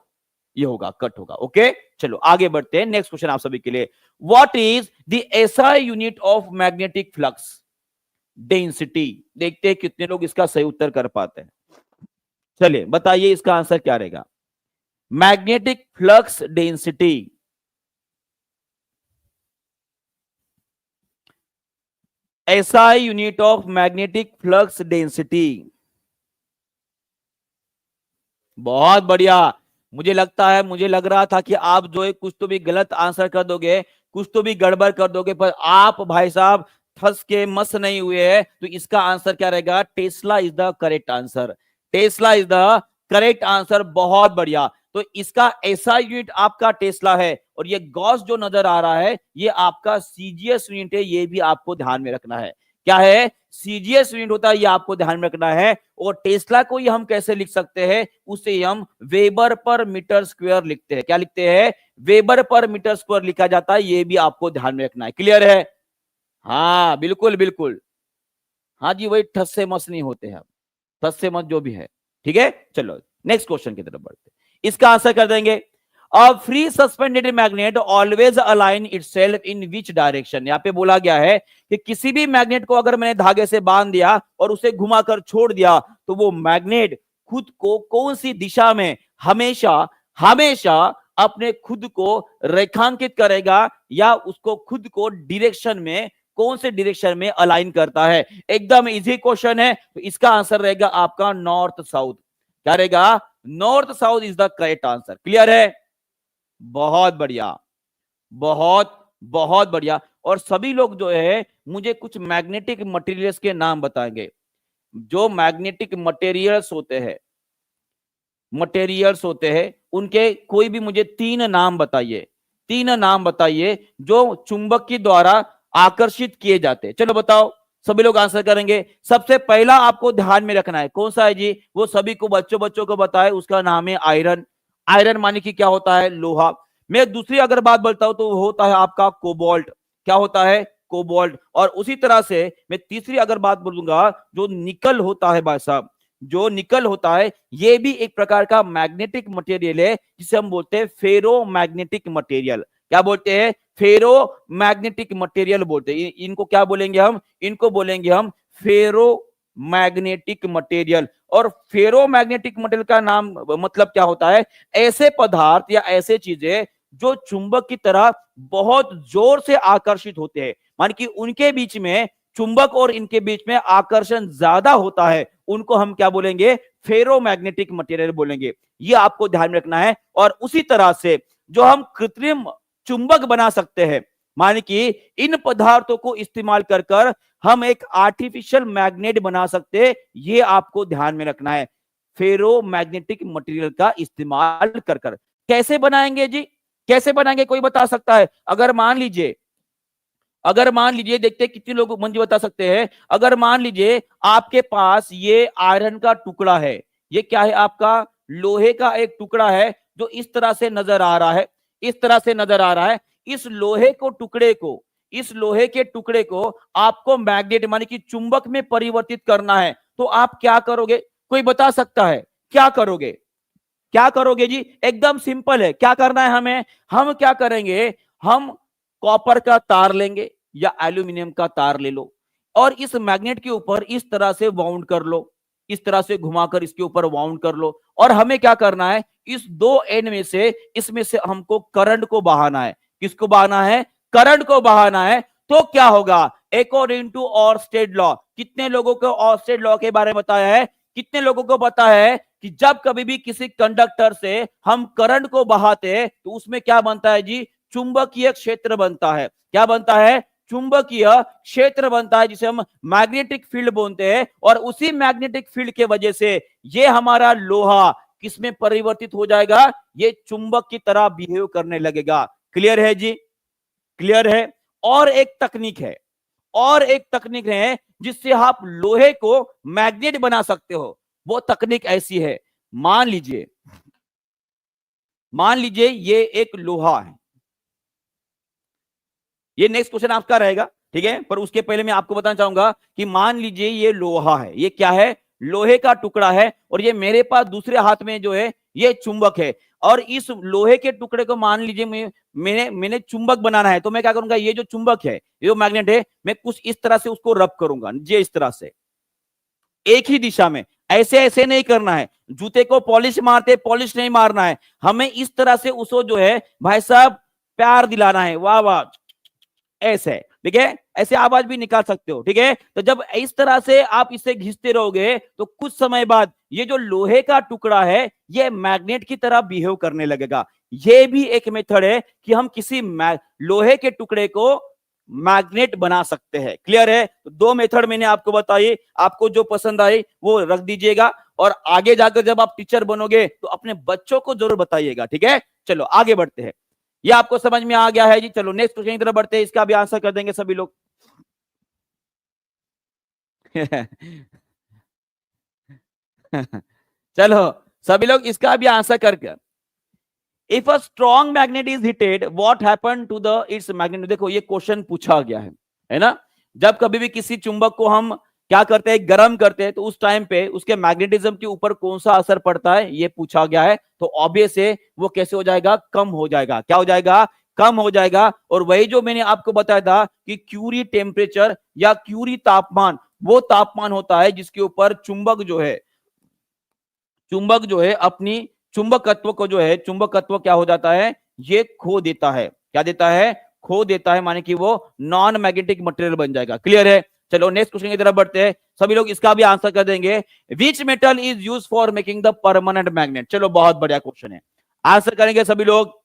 ये होगा, कट होगा। ओके, चलो आगे बढ़ते हैं। नेक्स्ट क्वेश्चन आप सभी के लिए, what is the SI unit of magnetic flux density? देखते हैं कितने लोग इसका सही उत्तर कर पाते हैं। चलिए बताइए इसका आंसर क्या रहेगा? Magnetic flux density, SI unit of magnetic flux density. बहुत बढ़िया। मुझे लग रहा था कि आप जो है कुछ तो भी गलत आंसर कर दोगे, कुछ तो भी गड़बड़ कर दोगे, पर आप भाई साहब फंस के मस नहीं हुए हैं। तो इसका आंसर क्या रहेगा? Tesla is the correct answer. Tesla is the correct answer. बहुत बढ़िया। तो इसका ऐसा यूनिट आपका टेस्ला है, और ये गॉस जो नजर आ रहा है ये आपका सीजीएस यूनिट है। ये भी आपको ध्यान में रखना है। क्या है? सीजीएस यूनिट होता है, ये आपको ध्यान में रखना है। और टेस्ला को हम कैसे लिख सकते हैं? उसे हम वेबर पर मीटर स्क्वायर लिखते हैं। क्या लिखते हैं? वेबर पर मीटर स्क्वायर लिखा जाता है। ये भी आपको ध्यान में रखना है। क्लियर है? हाँ बिल्कुल बिल्कुल। हाँ जी, वही ठस से मस नहीं होते हैं, ठस से मस जो भी है। ठीक है, चलो नेक्स्ट क्वेश्चन की तरफ बढ़ते हैं। इसका आंसर कर देंगे, a free suspended magnet always align itself in which direction? यहां पे बोला गया है कि किसी भी मैग्नेट को अगर मैंने धागे से बांध दिया और उसे घुमाकर छोड़ दिया तो वो मैग्नेट खुद को कौन सी दिशा में हमेशा हमेशा अपने खुद को रेखांकित करेगा, या उसको खुद को डायरेक्शन में, कौन से डायरेक्शन में अलाइन करता है? एकदम इजी क्वेश्चन है। तो इसका आंसर रहेगा आपका नॉर्थ साउथ। क्या रहेगा? North south is the correct answer. Clear है? बहुत बढ़िया, बहुत बहुत बढ़िया। और सभी लोग जो है मुझे कुछ मैग्नेटिक मटेरियल्स के नाम बताएंगे। जो मैग्नेटिक मटेरियल्स होते हैं उनके कोई भी मुझे तीन नाम बताइए, तीन नाम बताइए जो चुंबक के द्वारा आकर्षित किए जाते हैं। चलो बताओ, सभी लोग आंसर करेंगे। सबसे पहला आपको ध्यान में रखना है, कौन सा है जी? वो सभी को बच्चों को बताए, उसका नाम है आयरन। आयरन माने कि क्या होता है? लोहा। मैं दूसरी अगर बात बोलता हूं तो वो होता है आपका कोबाल्ट। क्या होता है? कोबाल्ट। और उसी तरह से मैं तीसरी अगर बात बोलूंगा, जो निकल होता है भाई साहब, जो निकल होता है ये भी एक प्रकार का मैग्नेटिक मटेरियल है, जिसे हम बोलते हैं फेरो मैग्नेटिक मटेरियल। क्या बोलते हैं? फेरो मैग्नेटिक मटेरियल बोलते हैं। इनको क्या बोलेंगे हम? इनको बोलेंगे हम फेरो मैग्नेटिक मटेरियल। और फेरो मैग्नेटिक मटेरियल का नाम मतलब क्या होता है? ऐसे पदार्थ या ऐसे चीजें जो चुंबक की तरह बहुत जोर से आकर्षित होते हैं, मान कि उनके बीच में, चुंबक और इनके बीच में आकर्षण ज्यादा होता है, उनको हम क्या बोलेंगे? फेरोमैग्नेटिक मटेरियल बोलेंगे। ये आपको ध्यान में रखना है। और उसी तरह से जो हम कृत्रिम चुंबक बना सकते हैं, माने कि इन पदार्थों को इस्तेमाल कर कर हम एक आर्टिफिशियल मैग्नेट बना सकते हैं, ये आपको ध्यान में रखना है। फेरोमैग्नेटिक मटेरियल का इस्तेमाल कर कर कैसे बनाएंगे जी? कैसे बनाएंगे, कोई बता सकता है? अगर मान लीजिए देखते हैं कितने लोग मंजी बता सकते हैं। अगर मान लीजिए आपके पास ये आयरन का टुकड़ा है, ये क्या है आपका, लोहे का एक टुकड़ा है जो इस तरह से नजर आ रहा है, इस तरह से नजर आ रहा है। इस लोहे के टुकड़े को आपको मैग्नेट माने कि चुंबक में परिवर्तित करना है, तो आप क्या करोगे? कोई बता सकता है क्या करोगे? क्या करोगे जी? एकदम सिंपल है, क्या करना है हमें? हम क्या करेंगे, हम कॉपर का तार लेंगे या एल्यूमिनियम का तार ले लो और इस मैग्नेट के ऊपर इस तरह से वाउंड कर लो, इस तरह से घुमाकर इसके ऊपर वाउंड कर लो। और हमें क्या करना है, इस दो एंड में से, इसमें से हमको करंट को बहाना है। किसको बहाना है? करंट को बहाना है। तो क्या होगा, अकॉर्डिंग टू ऑर्स्टेड लॉ, कितने लोगों को ऑर्स्टेड लॉ के बारे में बताया है? कितने लोगों को पता है कि जब कभी भी किसी कंडक्टर से हम करंट को बहाते हैं तो उसमें क्या बनता है जी? चुंबकीय क्षेत्र बनता है। क्या बनता है? चुंबकीय क्षेत्र बनता है, जिसे हम मैग्नेटिक फील्ड बोलते हैं। और उसी मैग्नेटिक फील्ड के वजह से ये हमारा लोहा किसमें परिवर्तित हो जाएगा? ये चुंबक की तरह बिहेव करने लगेगा। क्लियर है जी? क्लियर है? और एक तकनीक है जिससे आप लोहे को मैग्नेट बना सकते हो। वो तकनीक ऐसी है, मान लीजिए ये एक लोहा है। ये नेक्स्ट क्वेश्चन आपका रहेगा, ठीक है? पर उसके पहले मैं आपको बताना चाहूंगा कि मान लीजिए ये लोहा है, ये क्या है? लोहे का टुकड़ा है। और ये मेरे पास दूसरे हाथ में जो है ये चुंबक है। और इस लोहे के टुकड़े को मान लीजिए मैंने चुंबक बनाना है, तो मैं क्या करूंगा, ये जो चुंबक है, ये जो मैग्नेट है, मैं कुछ इस तरह से उसको रब करूंगा, ये इस तरह से एक ही दिशा में। ऐसे ऐसे नहीं करना है, जूते को पॉलिश मारते पॉलिश नहीं मारना है, हमें इस तरह से उसको जो है भाई साहब प्यार दिलाना है। वाह वाह, ऐसे, ठीक है? ऐसे आवाज भी निकाल सकते हो, ठीक है? तो जब इस तरह से आप इसे घिसते रहोगे तो कुछ समय बाद ये जो लोहे का टुकड़ा है ये मैग्नेट की तरह बिहेव करने लगेगा। ये भी एक मेथड है कि हम किसी लोहे के टुकड़े को मैग्नेट बना सकते हैं। क्लियर है? तो दो मेथड मैंने आपको बताई, आपको जो पसंद आई वो रख दीजिएगा। और आगे जाकर जब आप टीचर बनोगे तो अपने बच्चों को जरूर बताइएगा, ठीक है? चलो आगे बढ़ते हैं। ये आपको समझ में आ गया है जी? चलो नेक्स्ट क्वेश्चन की तरफ बढ़ते हैं, इसका भी आंसर कर देंगे सभी लोग। चलो सभी लोग इसका भी आंसर करके, if a strong magnet is heated what happen to the its magnet. देखो ये क्वेश्चन पूछा गया है ना? जब कभी भी किसी चुंबक को हम क्या करते हैं, गर्म करते हैं, तो उस टाइम पे उसके मैग्नेटिज्म के ऊपर कौन सा असर पड़ता है, ये पूछा गया है। तो ऑब्वियस है वो कैसे हो जाएगा, कम हो जाएगा। क्या हो जाएगा? कम हो जाएगा। और वही जो मैंने आपको बताया था कि क्यूरी टेम्परेचर या क्यूरी तापमान, वो तापमान होता है जिसके ऊपर चुंबक जो है अपनी चुंबकत्व को जो है, चुंबकत्व क्या हो जाता है, ये खो देता है। क्या देता है? खो देता है, माने कि वो नॉन मैग्नेटिक मटेरियल बन जाएगा। क्लियर है? चलो नेक्स्ट क्वेश्चन की तरफ बढ़ते हैं, सभी लोग इसका भी आंसर कर देंगे। Which metal is use for making the permanent magnet? चलो बहुत बढ़िया क्वेश्चन है, आंसर करेंगे सभी लोग।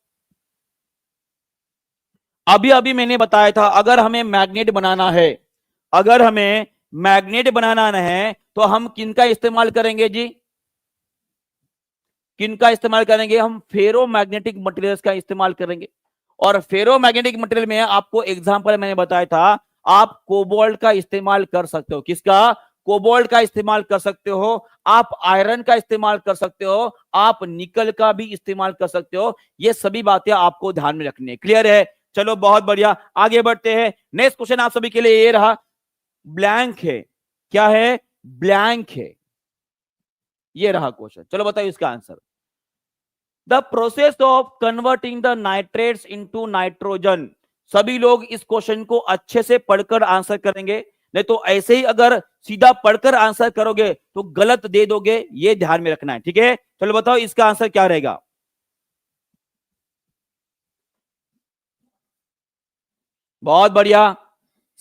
अभी अभी मैंने बताया था अगर हमें मैग्नेट बनाना है, तो हम किनका इस्तेमाल करेंगे जी? किनका इस्तेमाल करेंगे? हम फेरो मैग्नेटिक मटेरियल्स का इस्तेमाल करेंगे। और फेरो मैग्नेटिक मटेरियल में आपको एग्जांपल मैंने बताया था, आप कोबाल्ट का इस्तेमाल कर सकते हो। किसका? कोबाल्ट का इस्तेमाल कर सकते हो, आप आयरन का इस्तेमाल कर सकते हो, आप निकल का भी इस्तेमाल कर सकते हो। ये सभी बातें आपको ध्यान में रखनी है। क्लियर है? चलो बहुत बढ़िया, आगे बढ़ते हैं। नेक्स्ट क्वेश्चन आप सभी के लिए ये रहा, ब्लैंक है। क्या है? ब्लैंक है। ये रहा क्वेश्चन, चलो बताइए इसका answer. The process of converting the nitrates into nitrogen. सभी लोग इस क्वेश्चन को अच्छे से पढ़कर आंसर करेंगे, नहीं तो ऐसे ही अगर सीधा पढ़कर आंसर करोगे तो गलत दे दोगे, ये ध्यान में रखना है, ठीक है? चलो बताओ इसका आंसर क्या रहेगा। बहुत बढ़िया,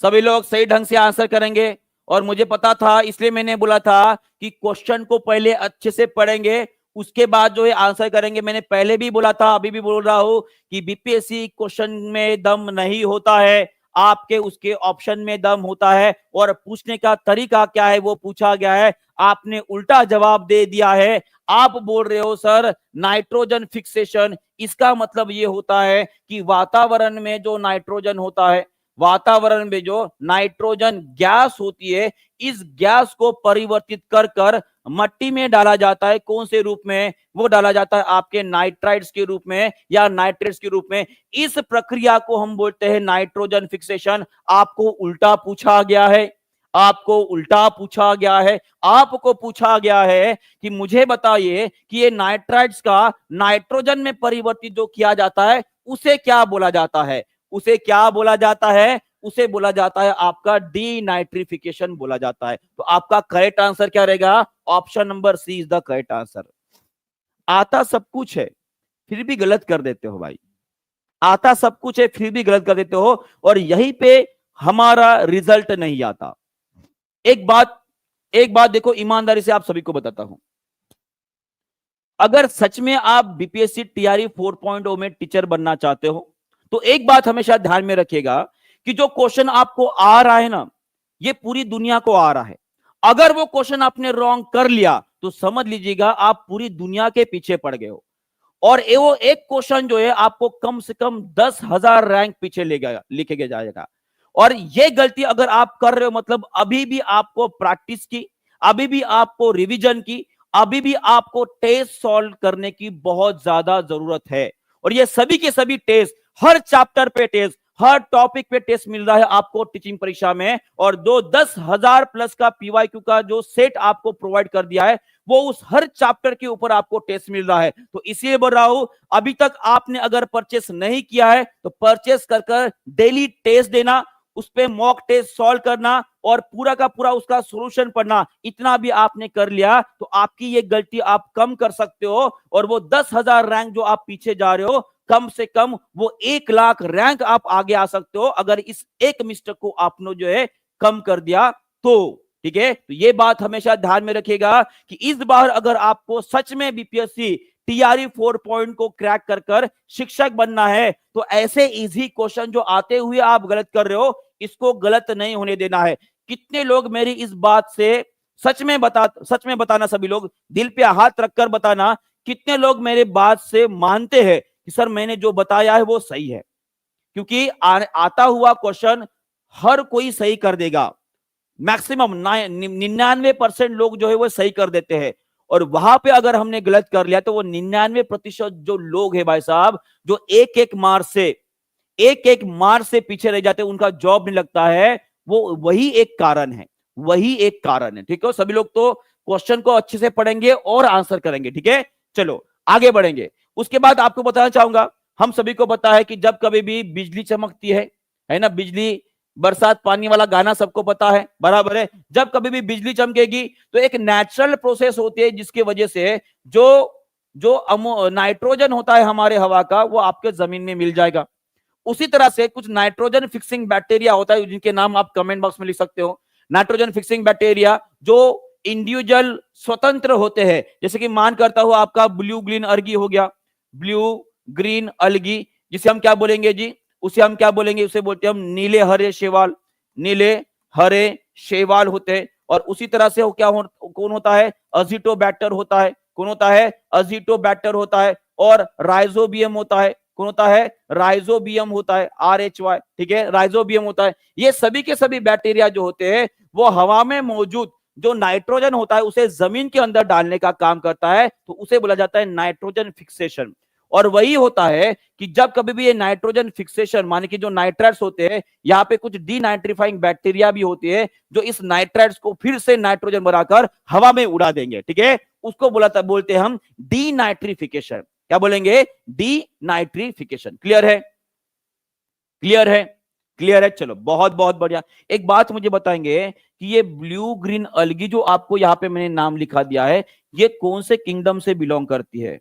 सभी लोग सही ढंग से आंसर करेंगे। और मुझे पता था, इसलिए मैंने बोला था कि क्वेश्चन को पहले अच्छे से पढ़ेंगे, उसके बाद जो है आंसर करेंगे। मैंने पहले भी बोला था, अभी भी बोल रहा हूं कि बीपीएससी क्वेश्चन में दम नहीं होता है, आपके उसके ऑप्शन में दम होता है। और पूछने का तरीका क्या है वो पूछा गया है, आपने उल्टा जवाब दे दिया है, आप बोल रहे हो सर नाइट्रोजन फिक्सेशन, इसका मतलब ये होता है कि वातावरण में जो नाइट्रोजन होता है, वातावरण में जो नाइट्रोजन गैस होती है, इस गैस को परिवर्तित कर कर मट्टी में डाला जाता है। कौन से रूप में? वो डाला जाता है आपके नाइट्राइड्स के रूप में या नाइट्रेट्स के रूप में। इस प्रक्रिया को हम बोलते हैं नाइट्रोजन फिक्सेशन। आपको उल्टा पूछा गया है, आपको उल्टा पूछा गया है, आपको पूछा गया है कि मुझे बताइए कि ये नाइट्राइड्स का नाइट्रोजन में परिवर्तित जो किया जाता है उसे क्या बोला जाता है? उसे क्या बोला जाता है? उसे बोला जाता है आपका डीनाइट्रिफिकेशन बोला जाता है। तो आपका करेक्ट आंसर क्या रहेगा? Option number C is the correct answer. आता सब कुछ है फिर भी गलत कर देते हो भाई, आता सब कुछ है फिर भी गलत कर देते हो, और यहीं पे हमारा रिजल्ट नहीं आता। एक बात देखो, ईमानदारी से आप सभी को बताता हूं, अगर सच में आप बीपीएससी टीआरई 4.0 में टीचर बनना चाहते हो तो एक बात हमेशा ध्यान में रखिएगा कि जो क्वेश्चन आपको आ रहा है ना, ये पूरी दुनिया को आ रहा है। अगर वो क्वेश्चन आपने रॉन्ग कर लिया तो समझ लीजिएगा आप पूरी दुनिया के पीछे पड़ गए हो, और वो एक क्वेश्चन जो है आपको कम से कम 10,000 रैंक पीछे ले गया, लिखे गया जाएगा। और ये गलती अगर आप कर रहे हो मतलब अभी भी आपको प्रैक्टिस की, अभी भी आपको रिवीजन की, अभी भी आपको टेस्ट सॉल्व करने की बहुत ज्यादा जरूरत है। और ये सभी के सभी टेस्ट, हर चैप्टर पे टेस्ट, हर टॉपिक पे टेस्ट मिल रहा है आपको टीचिंग परीक्षा में, और 10,000 प्लस का पीवाईक्यू का जो सेट आपको प्रोवाइड कर दिया है वो उस हर चैप्टर के ऊपर आपको टेस्ट मिल रहा है। तो इसलिए बोल रहा हूं, अभी तक आपने अगर परचेस नहीं किया है तो परचेस कर कर डेली टेस्ट देना, उस पे मॉक टेस्ट सॉल्व करना और पूरा का पूरा उसका सॉल्यूशन पढ़ना, इतना भी आपने कर लिया तो आपकी ये गलती आप कम कर सकते हो। और वो 10,000 रैंक जो आप पीछे जा रहे हो, कम से कम वो 1,00,000 रैंक आप आगे आ सकते हो अगर इस एक मिस्टेक को आपने जो है कम कर दिया तो। ठीक है, तो ये बात हमेशा ध्यान में रखिएगा कि इस बार अगर आपको सच में बीपीएससी टीआरई 4 को क्रैक कर कर शिक्षक बनना है तो ऐसे इजी क्वेश्चन जो आते हुए आप गलत कर रहे हो, इसको गलत नहीं होने देना है। कितने लोग मेरी इस बात से सच में बताना, सभी लोग दिल पे हाथ रखकर बताना, कितने लोग मेरे बात से मानते हैं कि सर मैंने जो बताया है वो सही है? क्योंकि आता हुआ क्वेश्चन हर कोई सही कर देगा, मैक्सिमम 99% लोग जो है वो सही कर देते हैं, और वहां पे अगर हमने गलत कर लिया तो वो 99% जो लोग है भाई साहब, जो एक एक मार्क से पीछे रह जाते हैं, उनका जॉब नहीं लगता है, वो वही एक कारण है, वही एक कारण है। ठीक है, सभी लोग तो क्वेश्चन को अच्छे से पढ़ेंगे और आंसर करेंगे। ठीक है, चलो आगे बढ़ेंगे। उसके बाद आपको बताना चाहूंगा, हम सभी को पता है कि जब कभी भी बिजली चमकती है ना, बिजली बरसात पानी वाला गाना सबको पता है, बराबर है। जब कभी भी बिजली चमकेगी तो एक नेचुरल प्रोसेस होती है जिसकी वजह से जो जो नाइट्रोजन होता है हमारे हवा का, वो आपके जमीन में मिल जाएगा। उसी तरह से कुछ नाइट्रोजन फिक्सिंग बैक्टीरिया होता है जिनके नाम आप कमेंट बॉक्स में लिख सकते हो। नाइट्रोजन फिक्सिंग बैक्टीरिया जो इंडिविजुअल स्वतंत्र होते हैं, जैसे कि मान करता हूं आपका ब्लू ग्रीन अर्गी हो गया, ब्लू ग्रीन अलगी, जिसे हम क्या बोलेंगे जी, उसे हम क्या बोलेंगे, उसे बोलते हैं हम नीले हरे शैवाल, नीले हरे शैवाल होते हैं। और उसी तरह से कौन होता है, अजीटोबैक्टर होता है। कौन होता है, अजीटोबैक्टर होता है। और राइजोबियम होता है। कौन होता है, राइजोबियम होता है, RHY। ठीक है, राइजोबियम होता है। ये सभी के सभी बैक्टीरिया जो होते हैं वो हवा में मौजूद जो नाइट्रोजन होता है उसे जमीन के अंदर डालने का काम करता है, तो उसे बोला जाता है नाइट्रोजन फिक्सेशन। और वही होता है कि जब कभी भी ये नाइट्रोजन फिक्सेशन, माने कि जो नाइट्राइड्स होते हैं, यहाँ पे कुछ डीनाइट्रीफाइंग बैक्टीरिया भी होती है जो इस नाइट्राइड्स को फिर से नाइट्रोजन बनाकर हवा में उड़ा देंगे। ठीक है, उसको बोलते हैं हम डीनाइट्रिफिकेशन। क्या बोलेंगे, डीनाइट्रिफिकेशन। क्लियर है, क्लियर है, क्लियर है। चलो बहुत बहुत बढ़िया। एक बात मुझे बताएंगे कि ये ब्लू ग्रीन अलगी जो आपको यहाँ पे मैंने नाम लिखा दिया है, ये कौन से किंगडम से बिलोंग करती है?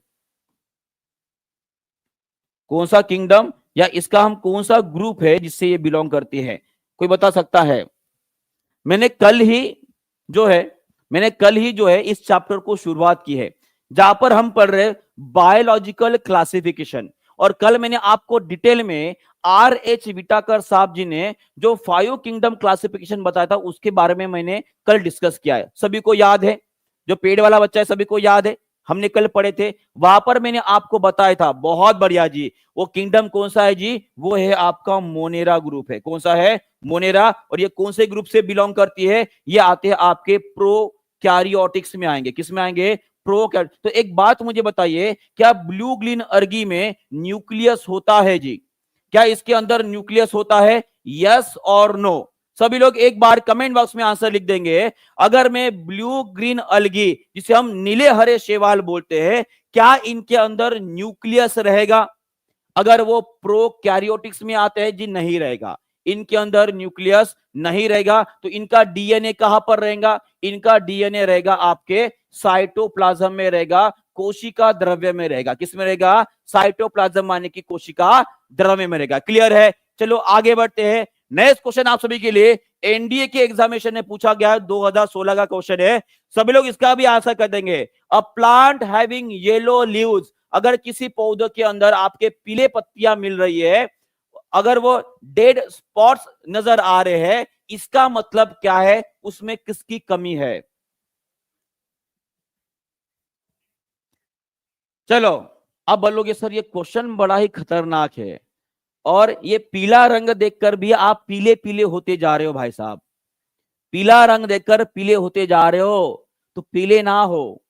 कौन सा किंगडम या इसका हम कौन सा ग्रुप है जिससे ये बिलोंग करती है? कोई बता सकता है? मैंने कल ही जो है इस चैप्टर को शुरुआत की है जहां पर हम पढ़ रहे बायोलॉजिकल क्लासिफिकेशन, और कल मैंने आपको डिटेल में RH विटाकर साहब जी ने जो 5 किंगडम क्लासिफिकेशन बताया था उसके बारे में मैंने कल डिस्कस किया है। सभी को याद है? जो पेड़ वाला बच्चा है सभी को याद है? हमने कल पढ़े थे, वहां पर मैंने आपको बताया था। बहुत बढ़िया जी। वो किंगडम कौन सा है जी? वो है आपका मोनेरा ग्रुप है। कौन सा है? मोनेरा। और ये कौन से ग्रुप से बिलोंग करती है? ये आते हैं आपके प्रो कैरियोटिक्स में आएंगे। किस में आएंगे? प्रो। तो एक बात मुझे बताइए, क्या ब्लू ग्रीन अर्गी में न्यूक्लियस होता है जी? क्या इसके अंदर न्यूक्लियस होता है? यस और नो? सभी लोग एक बार कमेंट बॉक्स में आंसर लिख देंगे। अगर मैं ब्लू ग्रीन अलगी, जिसे हम नीले हरे शैवाल बोलते हैं, क्या इनके अंदर न्यूक्लियस रहेगा? अगर वो प्रो कैरियोटिक्स में आते हैं जी, नहीं रहेगा। इनके अंदर न्यूक्लियस नहीं रहेगा। तो इनका डीएनए कहां पर रहेगा? इनका डीएनए रहेगा आपके साइटोप्लाज्म में रहेगा, कोशिका द्रव्य में रहेगा। किस में रहेगा? साइटोप्लाज्म माने की कोशिका द्रव्य में रहेगा। क्लियर है? चलो आगे बढ़ते हैं। नेक्स्ट क्वेश्चन आप सभी के लिए एनडीए के एग्जामिनेशन में पूछा गया 2016 का क्वेश्चन है। सभी लोग इसका भी आंसर कर देंगे। A plant having yellow leaves, अगर किसी पौधे के अंदर आपके पीले पत्तियां मिल रही है, अगर वो डेड स्पॉट्स नजर आ रहे हैं, इसका मतलब क्या है? उसमें किसकी कमी है? चलो अब बोलोगे सर ये क्वेश्चन बड़ा ही खतरनाक है, और ये पीला रंग देखकर भी आप पीले पीले होते जा रहे हो भाई साहब। पीला रंग देखकर पीले होते जा रहे हो, तो पीले ना हो,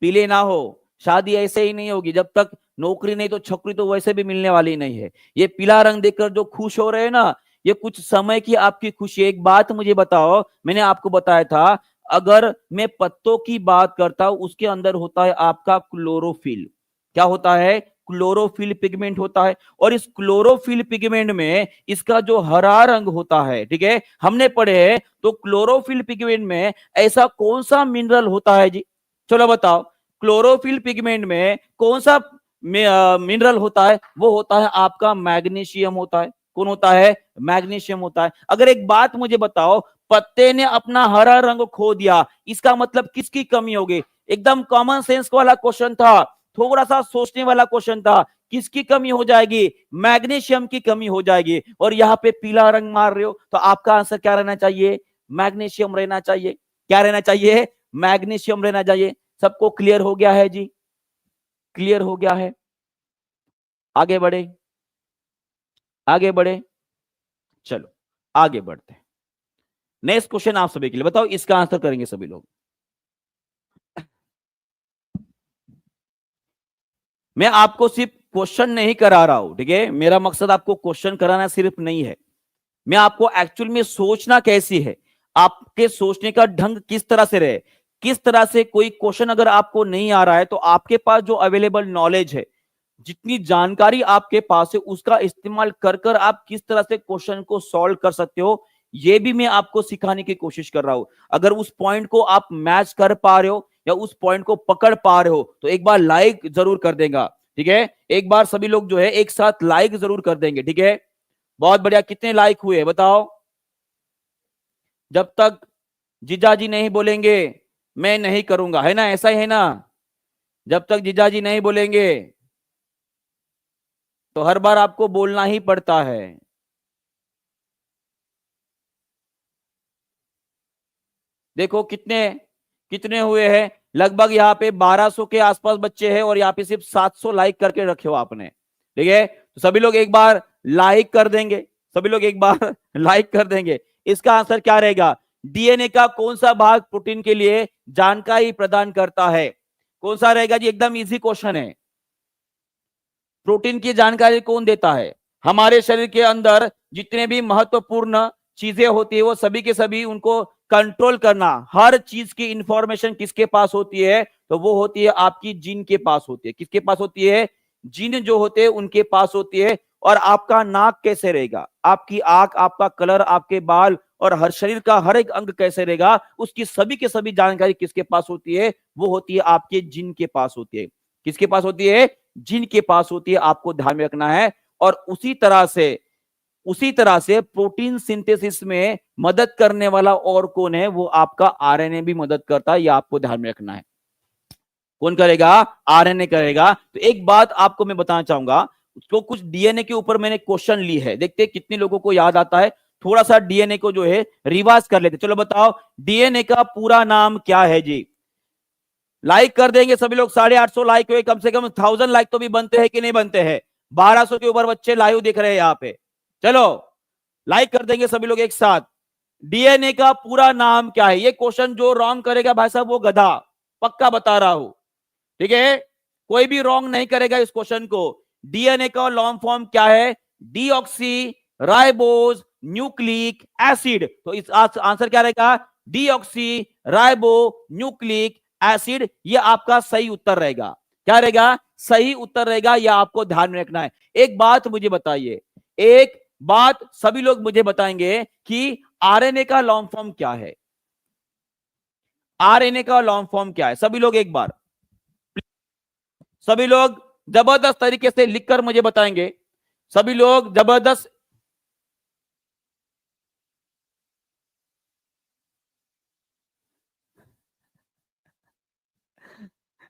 पीले ना हो। शादी ऐसे ही नहीं होगी, जब तक नौकरी नहीं तो छोकरी तो वैसे भी मिलने वाली नहीं है। ये पीला रंग देखकर जो खुश हो रहे हैं ना, ये कुछ समय की आपकी खुशी। एक बात मुझे बताओ, मैंने आपको बताया था, अगर मैं पत्तों की बात करता हूं, उसके अंदर होता है आपका क्लोरोफिल। क्या होता है? क्लोरोफिल पिगमेंट होता है। और इस क्लोरोफिल पिगमेंट में इसका जो हरा रंग होता है, ठीक है, हमने पढ़े हैं। तो क्लोरोफिल पिगमेंट में ऐसा कौन सा मिनरल होता है जी? चलो बताओ, क्लोरोफिल पिगमेंट में कौन सा मिनरल होता है? वो होता है आपका मैग्नीशियम होता है। कौन होता है? मैग्नीशियम होता है। अगर एक बात मुझे बताओ, पत्ते ने अपना हरा रंग खो दिया, इसका मतलब किसकी कमी होगी? एकदम कॉमन सेंस वाला क्वेश्चन था, थोड़ा सा सोचने वाला क्वेश्चन था। किसकी कमी हो जाएगी? मैग्नीशियम की कमी हो जाएगी। और यहां पे पीला रंग मार रहे हो, तो आपका आंसर क्या रहना चाहिए? मैग्नीशियम रहना चाहिए। क्या रहना चाहिए? मैग्नीशियम रहना चाहिए। सबको क्लियर हो गया है जी? क्लियर हो गया है? आगे बढ़े, आगे बढ़े। चलो आगे बढ़ते हैं। नेक्स्ट क्वेश्चन आप सभी के लिए, बताओ इसका आंसर करेंगे सभी लोग। मैं आपको सिर्फ क्वेश्चन नहीं करा रहा हूं, ठीक है? मेरा मकसद आपको क्वेश्चन कराना सिर्फ नहीं है, मैं आपको एक्चुअल में सोचना कैसी है, आपके सोचने का ढंग किस तरह से रहे, किस तरह से कोई क्वेश्चन अगर आपको नहीं आ रहा है, तो आपके पास जो अवेलेबल नॉलेज है, जितनी जानकारी आपके पास है, उसका इस्तेमाल कर कर आप किस तरह से क्वेश्चन को सॉल्व कर सकते हो, ये भी मैं आपको सिखाने की कोशिश कर रहा हूं। अगर उस पॉइंट को आप मैच कर पा रहे हो या उस पॉइंट को पकड़ पा रहे हो, तो एक बार लाइक जरूर कर देगा, ठीक है? एक बार सभी लोग जो है एक साथ लाइक जरूर कर देंगे, ठीक है? बहुत बढ़िया। कितने लाइक हुए बताओ? जब तक जीजाजी नहीं बोलेंगे मैं नहीं करूंगा, है ना? ऐसा ही है ना? जब तक जीजाजी नहीं बोलेंगे तो हर बार आपको बोलना ही पड़ता है। देखो कितने कितने हुए हैं, लगभग यहाँ पे 1200 के आसपास बच्चे हैं, और यहाँ पे सिर्फ 700 लाइक करके रखे हो आपने, ठीक है? तो सभी लोग एक बार लाइक कर देंगे, सभी लोग एक बार लाइक कर देंगे। इसका आंसर क्या रहेगा? डीएनए का कौन सा भाग प्रोटीन के लिए जानकारी प्रदान करता है? कौन सा रहेगा जी? एकदम इजी क्वेश्चन है। प्रोटीन की जानकारी कौन देता है? हमारे शरीर के अंदर जितने भी महत्वपूर्ण चीजें होती है, वो सभी के सभी उनको कंट्रोल करना, हर चीज की इंफॉर्मेशन किसके पास होती है? तो वो होती है आपकी जीन के पास होती है। किसके पास होती है? जीन जो होते हैं उनके पास होती है। और आपका नाक कैसे रहेगा, आपकी आंख, आपका कलर, आपके बाल, और हर शरीर का हर एक अंग कैसे रहेगा, उसकी सभी के सभी जानकारी किसके पास होती है? वो होती है आपके जीन के पास होती है। किसके पास होती है? जीन के पास होती है। आपको ध्यान में रखना है। और उसी तरह से प्रोटीन सिंथेसिस में मदद करने वाला और कौन है? वो आपका आरएनए भी मदद करता है, ये आपको ध्यान में रखना है। कौन करेगा? आरएनए करेगा। तो एक बात आपको मैं बताना चाहूंगा, तो कुछ डीएनए के ऊपर मैंने क्वेश्चन ली है, देखते हैं कितने लोगों को याद आता है। थोड़ा सा डीएनए को जो है रिवाज कर लेते। चलो बताओ, डीएनए का पूरा नाम क्या है जी? लाइक कर देंगे सभी लोग, 850 लाइक हुए, कम से कम 1000 लाइक तो भी बनते हैं कि नहीं बनते हैं? 1200 के ऊपर बच्चे लाइव दिख रहे हैं यहाँ पे। चलो लाइक कर देंगे सभी लोग एक साथ। डीएनए का पूरा नाम क्या है? ये क्वेश्चन जो रॉन्ग करेगा भाई साहब वो गधा, पक्का बता रहा हूं, ठीक है? कोई भी रॉन्ग नहीं करेगा इस क्वेश्चन को। डीएनए का लॉन्ग फॉर्म क्या है? Deoxy ribose nucleic acid. तो इस आंसर क्या रहेगा? Deoxy ribo nucleic acid. ये आपका सही उत्तर रहेगा। क्या रहेगा? सही उत्तर रहेगा। यह आपको ध्यान में रखना है। एक बात मुझे बताइए, एक बात सभी लोग मुझे बताएंगे कि आरएनए का लॉन्ग फॉर्म क्या है? आरएनए का लॉन्ग फॉर्म क्या है? सभी लोग एक बार, सभी लोग जबरदस्त तरीके से लिखकर मुझे बताएंगे। सभी लोग जबरदस्त।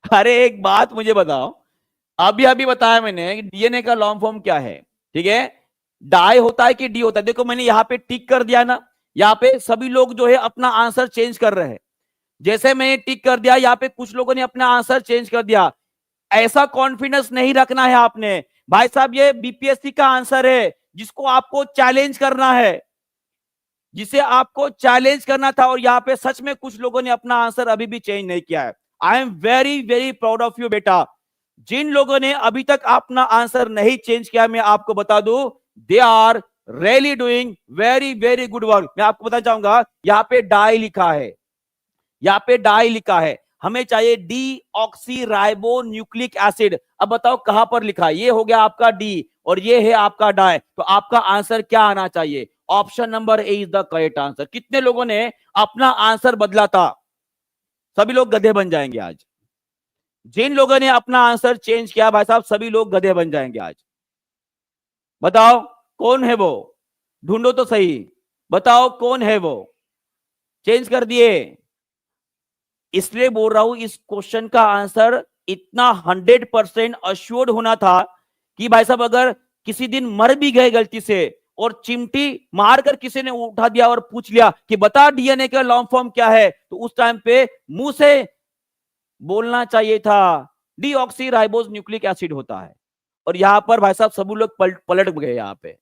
अरे एक बात मुझे बताओ, अभी अभी बताया मैंने डीएनए का लॉन्ग फॉर्म क्या है, ठीक है? डाई होता है कि डी होता है? देखो मैंने यहां पे टिक कर दिया ना, यहां पे सभी लोग जो है अपना आंसर चेंज कर रहे हैं। जैसे मैंने टिक कर दिया, यहां पे कुछ लोगों ने अपना आंसर चेंज कर दिया। ऐसा कॉन्फिडेंस नहीं रखना है आपने भाई साहब। ये बीपीएससी का आंसर है जिसको आपको चैलेंज करना है, जिसे आपको चैलेंज करना था। और यहां पे सच में कुछ लोगों ने अपना आंसर अभी भी चेंज नहीं किया है। I am very very proud of you बेटा। जिन लोगों ने अभी तक अपना आंसर नहीं चेंज किया, मैं आपको बता दूं, they are really doing very very good work. मैं आपको बताना चाहूंगा, यहां पे डाई लिखा है, यहां पे डाई लिखा है, हमें चाहिए D oxy ribo nucleic acid. अब बताओ कहां पर लिखा है? ये हो गया आपका डी और ये है आपका डाई। तो आपका आंसर क्या आना चाहिए? Option number A is the correct answer. कितने लोगों ने अपना आंसर बदला था? सभी लोग गधे बन जाएंगे आज। जिन लोगों ने अपना आंसर चेंज किया भाई साहब, सभी लोग गधे बन जाएंगे आज। बताओ कौन है वो? ढूंढो तो सही, बताओ कौन है वो? चेंज कर दिए। इसलिए बोल रहा हूं, इस क्वेश्चन का आंसर इतना 100% अश्योर्ड होना था कि भाई साहब अगर किसी दिन मर भी गए गलती से और चिमटी मारकर किसी ने उठा दिया और पूछ लिया कि बता डीएनए का लॉन्ग फॉर्म क्या है, तो उस टाइम पे मुंह से बोलना चाहिए था डीऑक्सी राइबोज न्यूक्लिक एसिड होता है। और यहां पर भाई साहब सभी लोग पलट गए यहां पे,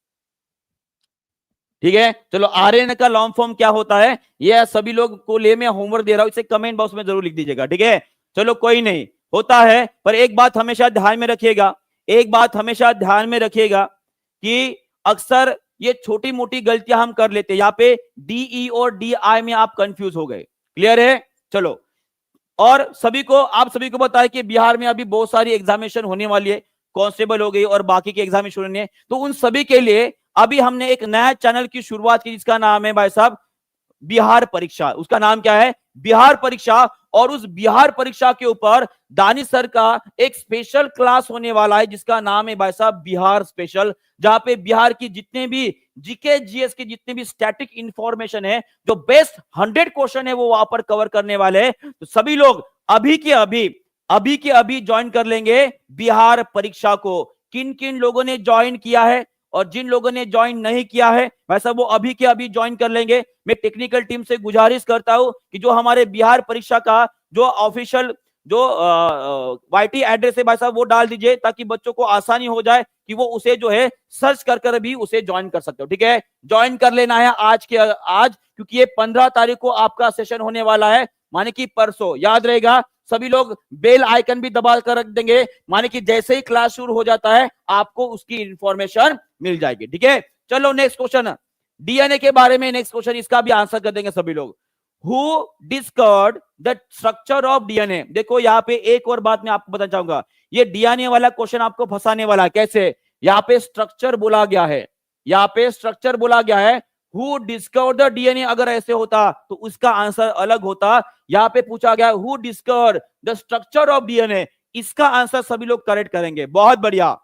ठीक है? चलो आरएनए का लॉन्ग फॉर्म क्या होता है, ये सभी लोग को ले मैं होमवर्क दे रहा हूं, इसे कमेंट बॉक्स में जरूर लिख दीजिएगा, ठीक है? चलो कोई नहीं, होता है। पर एक बात हमेशा ध्यान में रखिएगा, एक बात हमेशा ध्यान में रखिएगा कि अक्सर ये छोटी मोटी गलतियां हम कर लेते हैं। यहाँ पे डीई और डी आई में आप कंफ्यूज हो गए। क्लियर है? चलो, और सभी को, आप सभी को बताया कि बिहार में अभी बहुत सारी एग्जामिनेशन होने वाली है, कांस्टेबल हो गई और बाकी के एग्जामिनेशन होने हैं। तो उन सभी के लिए अभी हमने एक नया चैनल की शुरुआत की जिसका नाम है भाई साहब बिहार परीक्षा। उसका नाम क्या है? बिहार परीक्षा। और उस बिहार परीक्षा के ऊपर दानिश सर का एक स्पेशल क्लास होने वाला है जिसका नाम है भाई साहब बिहार स्पेशल, जहां पे बिहार की जितने भी जीके जीएस के जितने भी स्टैटिक इंफॉर्मेशन है, जो बेस्ट 100 क्वेश्चन है, वो वहां पर कवर करने वाले हैं। तो सभी लोग अभी के अभी ज्वाइन कर लेंगे बिहार परीक्षा को। किन किन लोगों ने ज्वाइन किया है और जिन लोगों ने ज्वाइन नहीं किया है वैसा वो अभी के अभी ज्वाइन कर लेंगे। मैं टेक्निकल टीम से गुजारिश करता हूं कि जो हमारे बिहार परीक्षा का जो ऑफिशियल जो वाईटी एड्रेस है भाई साहब वो डाल दीजिए, ताकि बच्चों को आसानी हो जाए कि वो उसे जो है सर्च कर भी उसे ज्वाइन कर सकते हो, ठीक है? ज्वाइन कर लेना है आज के आज, क्योंकि ये 15 तारीख को आपका सेशन होने वाला है, माने कि परसों। याद रहेगा, सभी लोग बेल आइकन भी दबा कर रख देंगे, माने कि जैसे ही क्लास शुरू हो जाता है आपको उसकी इंफॉर्मेशन मिल जाएगी, ठीक है? चलो नेक्स्ट क्वेश्चन, डीएनए के बारे में नेक्स्ट क्वेश्चन, इसका भी आंसर कर देंगे सभी लोग। Who discovered the structure of DNA? देखो यहां पे एक और बात मैं आपको बताना चाहूंगा, ये डीएनए वाला क्वेश्चन आपको फंसाने वाला है। कैसे? यहां पे स्ट्रक्चर बोला गया है, यहां पे स्ट्रक्चर बोला गया है। हु डिस्कवर्ड द डीएनए अगर ऐसे होता तो उसका आंसर अलग होता। यहां पे पूछा गया who discovered the structure of DNA, इसका आंसर सभी लोग करेक्ट करेंगे। बहुत बढ़िया,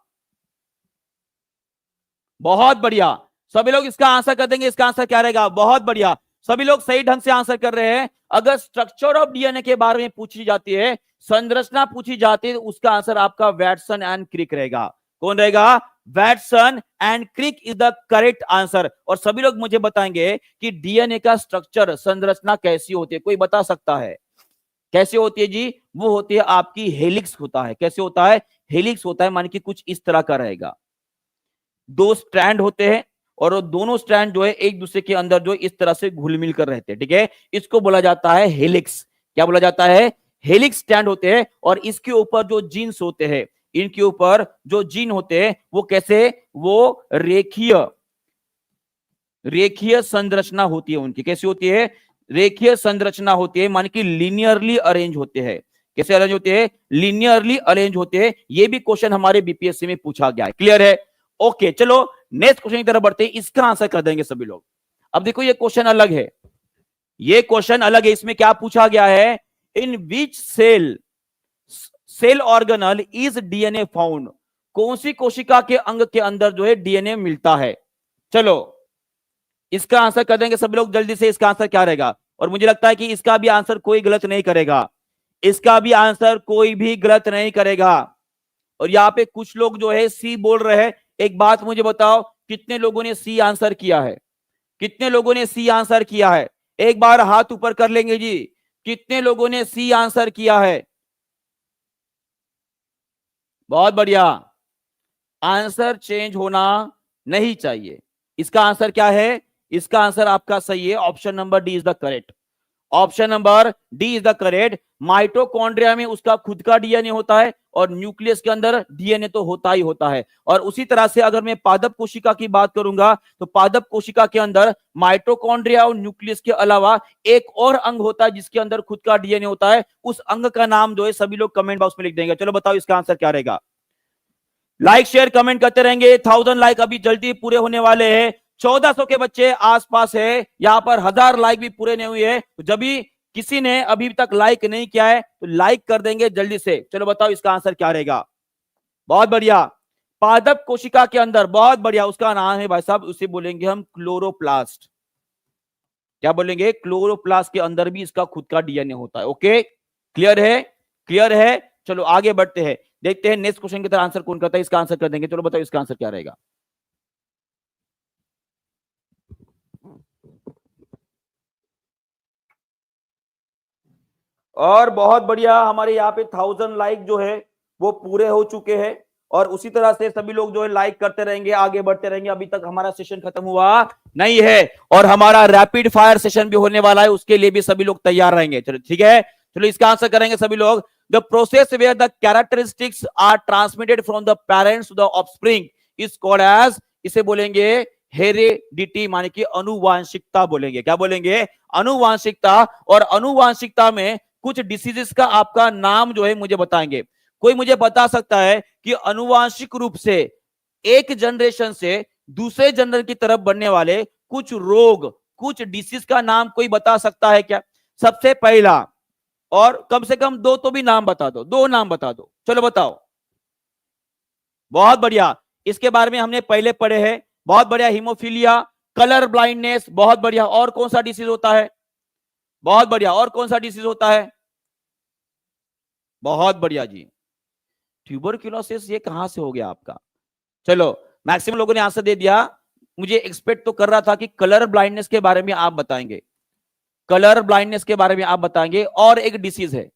बहुत बढ़िया, सभी लोग इसका आंसर कर देंगे। इसका आंसर क्या रहेगा? बहुत बढ़िया, सभी लोग सही ढंग से आंसर कर रहे हैं। अगर स्ट्रक्चर ऑफ डीएनए के बारे में पूछी जाती है, संरचना पूछी जाती है, तो उसका आंसर आपका वैटसन एंड क्रिक रहेगा। कौन रहेगा? Watson and Crick is the correct answer. और सभी लोग मुझे बताएंगे कि डीएनए का स्ट्रक्चर, संरचना कैसी होती है, कोई बता सकता है? कैसे होती है जी? वो होती है आपकी हेलिक्स होता है। कैसे होता है? हेलिक्स होता है, मान कि कुछ इस तरह का रहेगा। दो स्ट्रैंड होते हैं और वो दोनों स्ट्रैंड जो है एक दूसरे के अंदर जो इस तरह से घुल मिल कर रहते हैं, ठीक है। इसको बोला जाता है हेलिक्स। क्या बोला जाता है? हेलिक्स स्ट्रैंड होते हैं। और इसके ऊपर जो जीन्स होते हैं, इनके ऊपर जो जीन होते हैं वो कैसे, वो रेखीय रेखीय संरचना होती है उनकी। कैसी होती है? रेखीय संरचना होती है, मान कि लीनियरली अरेंज होते हैं। कैसे अरेंज होते हैं? लीनियरली अरेंज होते हैं। ये भी क्वेश्चन हमारे बीपीएससी में पूछा गया है। क्लियर है? ओके, चलो नेक्स्ट क्वेश्चन की तरफ बढ़ते हैं। इसका आंसर कर देंगे सभी लोग। अब देखो ये क्वेश्चन अलग है, ये क्वेश्चन अलग है। इसमें क्या पूछा गया है? In which cell organelle is DNA found? कौन सी कोशिका के अंग के अंदर जो है डीएनए मिलता है? चलो इसका आंसर कर देंगे सभी लोग जल्दी से। इसका आंसर क्या रहेगा? और मुझे लगता है कि इसका भी आंसर कोई गलत नहीं करेगा। इसका भी आंसर कोई भी गलत नहीं करेगा। और यहाँ पे कुछ लोग जो है सी बोल रहे हैं। एक बात मुझे बताओ, कितने लोगों ने सी आंसर किया है? कितने लोगों ने सी आंसर किया है? एक बार हाथ ऊपर कर लेंगे जी। कितने लोगों ने सी आंसर किया है? बहुत बढ़िया। आंसर चेंज होना नहीं चाहिए। इसका आंसर क्या है? इसका आंसर आपका सही है, option number D is the correct. Option number D is the correct. Mitochondria में उसका खुद का डीएनए होता है और न्यूक्लियस के अंदर डीएनए तो होता ही होता है। और उसी तरह से अगर मैं पादप कोशिका की बात करूंगा तो पादप कोशिका के अंदर माइटोकॉन्ड्रिया और न्यूक्लियस के अलावा एक और अंग होता है जिसके अंदर खुद का डीएनए होता है। उस अंग का नाम जो है सभी लोग कमेंट बॉक्स में लिख देंगे। चलो बताओ इसका आंसर क्या रहेगा? लाइक शेयर कमेंट करते रहेंगे। 1000 लाइक अभी जल्दी पूरे होने वाले हैं। 1400 के बच्चे आसपास है, यहां पर 1000 लाइक भी पूरे नहीं हुए हैं। तो जब भी किसी ने अभी तक लाइक नहीं किया है तो लाइक कर देंगे जल्दी से। चलो बताओ इसका आंसर क्या रहेगा? बहुत बढ़िया। पादप कोशिका के अंदर, बहुत बढ़िया, उसका नाम है भाई साहब, उसे बोलेंगे हम क्लोरोप्लास्ट। क्या बोलेंगे? क्लोरोप्लास्ट के अंदर भी इसका खुद का डीएनए होता है। ओके, क्लियर है? क्लियर है? चलो आगे बढ़ते हैं, देखते हैं नेक्स्ट क्वेश्चन की तरह आंसर कौन करता है। इसका आंसर कर देंगे। चलो बताओ इसका आंसर क्या रहेगा? और बहुत बढ़िया, हमारे यहाँ पे 1000 लाइक जो है वो पूरे हो चुके हैं। और उसी तरह से सभी लोग जो है लाइक करते रहेंगे, आगे बढ़ते रहेंगे। अभी तक हमारा सेशन खत्म हुआ नहीं है और हमारा रैपिड फायर सेशन भी होने वाला है, उसके लिए भी सभी लोग तैयार रहेंगे। चलो ठीक है, चलो इसका आंसर करेंगे सभी लोग। The process where the characteristics are transmitted from the parents to the offspring is called as, इसे बोलेंगे हेरेडिटी, माने कि अनुवांशिकता बोलेंगे। क्या बोलेंगे? अनुवांशिकता। और अनुवांशिकता में कुछ डिसीजेस का आपका नाम जो है मुझे बताएंगे। कोई मुझे बता सकता है कि अनुवांशिक रूप से एक जनरेशन से दूसरे जनरेशन की तरफ बढ़ने वाले कुछ रोग, कुछ डिसीज का नाम कोई बता सकता है क्या? सबसे पहला, और कम से कम दो तो भी नाम बता दो, दो नाम बता दो। चलो बताओ। बहुत बढ़िया, इसके बारे में हमने पहले पढ़े हैं। बहुत बढ़िया, हीमोफीलिया, कलर ब्लाइंडनेस, बहुत बढ़िया। और कौन सा डिसीज होता है? बहुत बढ़िया, और कौन सा डिसीज होता है? बहुत बढ़िया जी, ट्यूबरक्यूलोसिस। ये कहां से हो गया आपका? चलो मैक्सिमम लोगों ने आंसर दे दिया। मुझे एक्सपेक्ट तो कर रहा था कि कलर ब्लाइंडनेस के बारे में आप बताएंगे, कलर ब्लाइंडनेस के बारे में आप बताएंगे। और एक डिसीज है,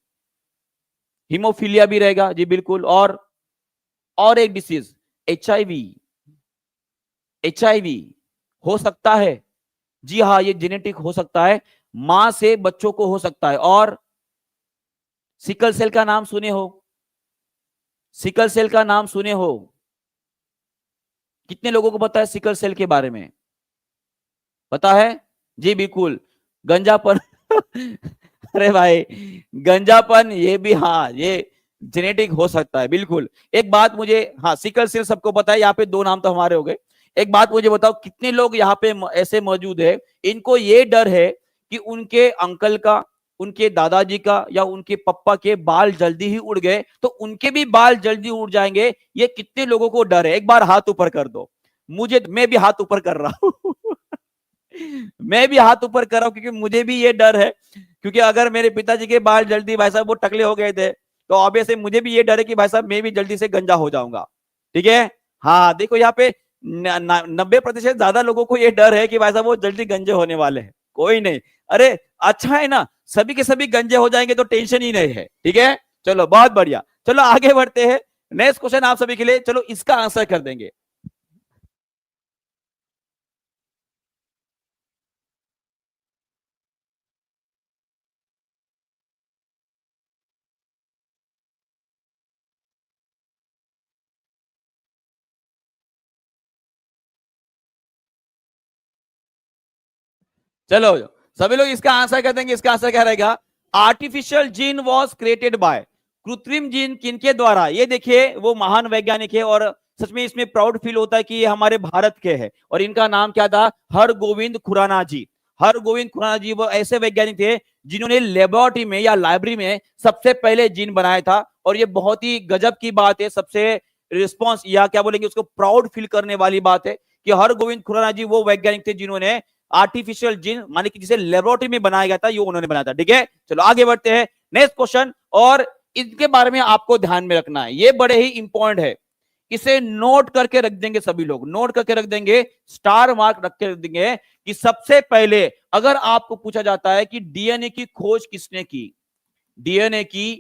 हीमोफीलिया भी रहेगा जी, बिल्कुल। और एक डिसीज एचआईवी। एचआईवी हो सकता है जी, हाँ, ये जेनेटिक हो सकता है, मां से बच्चों को हो सकता है। और सिकल सेल का नाम सुने हो? सिकल सेल का नाम सुने हो? कितने लोगों को पता है सिकल सेल के बारे में? पता है जी, बिल्कुल। गंजापन अरे भाई, गंजापन ये भी, हाँ, ये जेनेटिक हो सकता है, बिल्कुल। एक बात मुझे, हाँ, सिकल सेल सबको पता है। यहाँ पे दो नाम तो हमारे हो गए। एक बात मुझे बताओ, कितने लोग यहाँ पे ऐसे मौजूद है इनको ये डर है कि उनके अंकल का, उनके दादाजी का या उनके पप्पा के बाल जल्दी ही उड़ गए तो उनके भी बाल जल्दी उड़ जाएंगे? ये कितने लोगों को डर है? एक बार हाथ ऊपर कर दो। मुझे, मैं भी हाथ ऊपर कर रहा हूं मैं भी हाथ ऊपर कर रहा हूं क्योंकि मुझे भी ये डर है। क्योंकि अगर मेरे पिताजी के बाल जल्दी, भाई साहब, वो टकले हो गए थे तो ऑब्वियसली मुझे भी ये डर है कि भाई साहब मैं भी जल्दी से गंजा हो जाऊंगा। ठीक है, हाँ, देखो यहाँ पे 90% ज्यादा लोगों को ये डर है कि भाई साहब वो जल्दी गंजे होने वाले हैं। कोई नहीं। अरे अच्छा है ना, सभी के सभी गंजे हो जाएंगे तो टेंशन ही नहीं है। ठीक है, चलो बहुत बढ़िया। चलो आगे बढ़ते हैं। नेक्स्ट क्वेश्चन आप सभी के लिए, चलो इसका आंसर कर देंगे। चलो सभी लोग इसका आंसर कर देंगे। इसका आंसर क्या रहेगा? Artificial gene was created by, कृत्रिम जीन किनके द्वारा? ये देखिए वो महान वैज्ञानिक है और सच में इसमें प्राउड फील होता है कि ये हमारे भारत के हैं। और इनका नाम क्या था? हरगोविंद खुराना जी। हरगोविंद खुराना जी वो ऐसे वैज्ञानिक थे जिन्होंने लेबोरेटरी में या लाइब्रेरी में सबसे पहले जीन बनाया था। और ये बहुत ही गजब की बात है, सबसे रिस्पॉन्स या क्या बोलेंगे उसको, प्राउड फील करने वाली बात है कि हरगोविंद खुराना जी वो वैज्ञानिक थे जिन्होंने आर्टिफिशियल जीन माने कि जिसे लेबोरेटरी में बनाया गया था, ये उन्होंने बनाया था। ठीक है, चलो आगे बढ़ते हैं नेक्स्ट क्वेश्चन। और इनके बारे में आपको ध्यान में रखना है, ये बड़े ही इंपॉर्टेंट है। इसे नोट करके रख देंगे, सभी लोग नोट करके रख देंगे, स्टार मार्क रख के रख देंगे कि सबसे पहले अगर आपको पूछा जाता है कि डीएनए की खोज किसने की, डीएनए की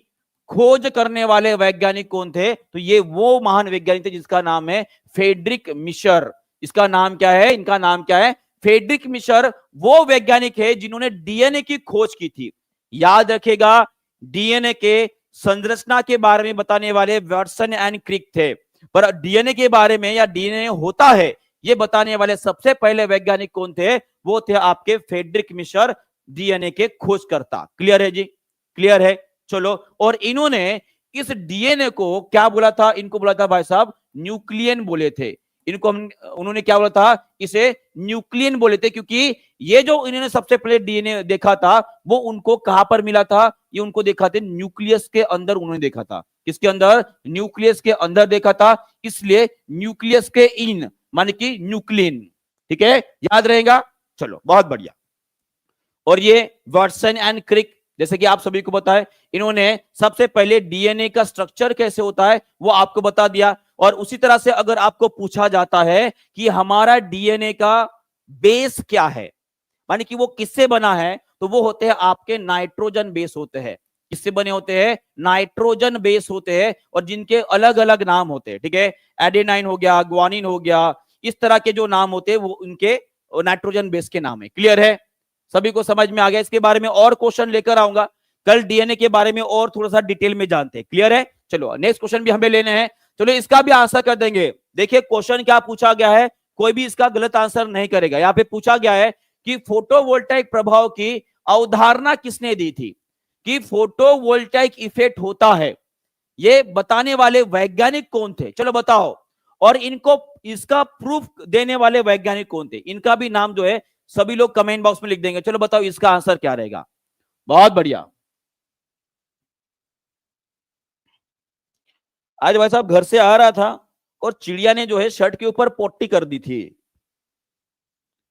खोज करने वाले वैज्ञानिक कौन थे, तो ये वो महान वैज्ञानिक थे जिसका नाम है फ्रेडरिक मिशर। इसका नाम क्या है? इनका नाम क्या है? फ्रेडरिक मिशर वो वैज्ञानिक है जिन्होंने डीएनए की खोज की थी। याद रखेगा, डीएनए के संरचना के बारे में बताने वाले वाटसन एंड क्रिक थे, पर डीएनए के बारे में या डीएनए होता है ये बताने वाले सबसे पहले वैज्ञानिक कौन थे? वो थे आपके फ्रेडरिक मिशर, डीएनए के खोजकर्ता। क्लियर है जी? क्लियर है? चलो, और इन्होंने इस डीएनए को क्या बोला था? इनको बोला था भाई साहब न्यूक्लियन बोले थे। इनको हम उन्होंने क्या बोला था? इसे न्यूक्लियन बोले थे, क्योंकि ये जो इन्होंने सबसे पहले डीएनए देखा था वो उनको कहां पर मिला था? ये उनको देखा थे न्यूक्लियस के अंदर, उन्होंने देखा था। किसके अंदर? न्यूक्लियस के अंदर देखा था, इसलिए न्यूक्लियस के इन माने कि न्यूक्लियन। ठीक है, याद रहेगा? चलो बहुत बढ़िया। और ये वाटसन एंड क्रिक, जैसे कि आप सभी को पता है, इन्होंने सबसे पहले डीएनए का स्ट्रक्चर कैसे होता है वो आपको बता दिया। और उसी तरह से अगर आपको पूछा जाता है कि हमारा डीएनए का बेस क्या है, माने कि वो किससे बना है, तो वो होते हैं आपके नाइट्रोजन बेस होते हैं। किससे बने होते हैं? नाइट्रोजन बेस होते हैं, और जिनके अलग अलग नाम होते हैं। ठीक है, एडेनाइन हो गया, ग्वानिन हो गया, इस तरह के जो नाम होते हैं वो उनके नाइट्रोजन बेस के नाम है। क्लियर है? सभी को समझ में आ गया? इसके बारे में और क्वेश्चन लेकर आऊंगा कल, डीएनए के बारे में और थोड़ा सा डिटेल में जानते हैं। क्लियर है? चलो नेक्स्ट क्वेश्चन भी हमें लेने हैं। चलो इसका भी आंसर कर देंगे। देखिए क्वेश्चन क्या पूछा गया है, कोई भी इसका गलत आंसर नहीं करेगा। यहाँ पे पूछा गया है कि फोटोवोल्टाइक प्रभाव की अवधारणा किसने दी थी? कि फोटोवोल्टाइक इफेक्ट होता है, ये बताने वाले वैज्ञानिक कौन थे? चलो बताओ। और इनको इसका प्रूफ देने वाले वैज्ञानिक कौन थे? इनका भी नाम जो है सभी लोग कमेंट बॉक्स में लिख देंगे। चलो बताओ इसका आंसर क्या रहेगा? बहुत बढ़िया। आज भाई साहब घर से आ रहा था और चिड़िया ने जो है शर्ट के ऊपर पोट्टी कर दी थी।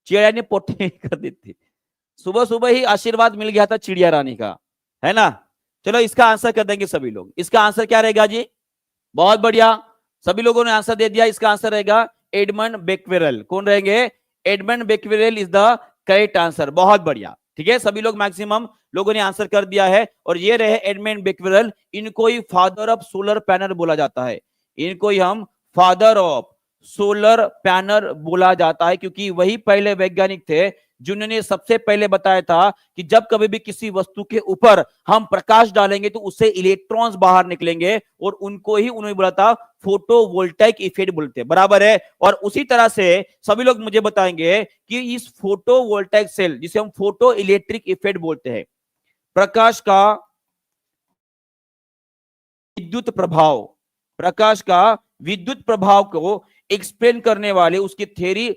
चिड़िया ने पोट्टी कर दी थी। सुबह सुबह ही आशीर्वाद मिल गया था चिड़िया रानी का, है ना? चलो इसका आंसर कर देंगे सभी लोग। इसका आंसर क्या रहेगा जी? बहुत बढ़िया, सभी लोगों ने आंसर दे दिया। इसका आंसर रहेगा एडमंड बेक्वेरेल। कौन रहेंगे? Edmond Becquerel is the correct answer. बहुत बढ़िया। ठीक है, सभी लोग मैक्सिमम लोगों ने आंसर कर दिया है। और ये रहे एडमंड बेक्वेरेल। इनको ही फादर ऑफ सोलर पैनल बोला जाता है। इनको ही हम फादर ऑफ सोलर पैनल बोला जाता है, क्योंकि वही पहले वैज्ञानिक थे जिन्होंने सबसे पहले बताया था कि जब कभी भी किसी वस्तु के ऊपर हम प्रकाश डालेंगे तो उससे इलेक्ट्रॉन्स बाहर निकलेंगे, और उनको ही उन्होंने बोला था फोटोवोल्टाइक इफेक्ट बोलते हैं। बराबर है? और उसी तरह से सभी लोग मुझे बताएंगे कि इस फोटोवोल्टाइक सेल, जिसे हम फोटो इलेक्ट्रिक इफेक्ट बोलते हैं, प्रकाश का विद्युत प्रभाव, प्रकाश का विद्युत प्रभाव को एक्सप्लेन करने वाले, उसकी थ्योरी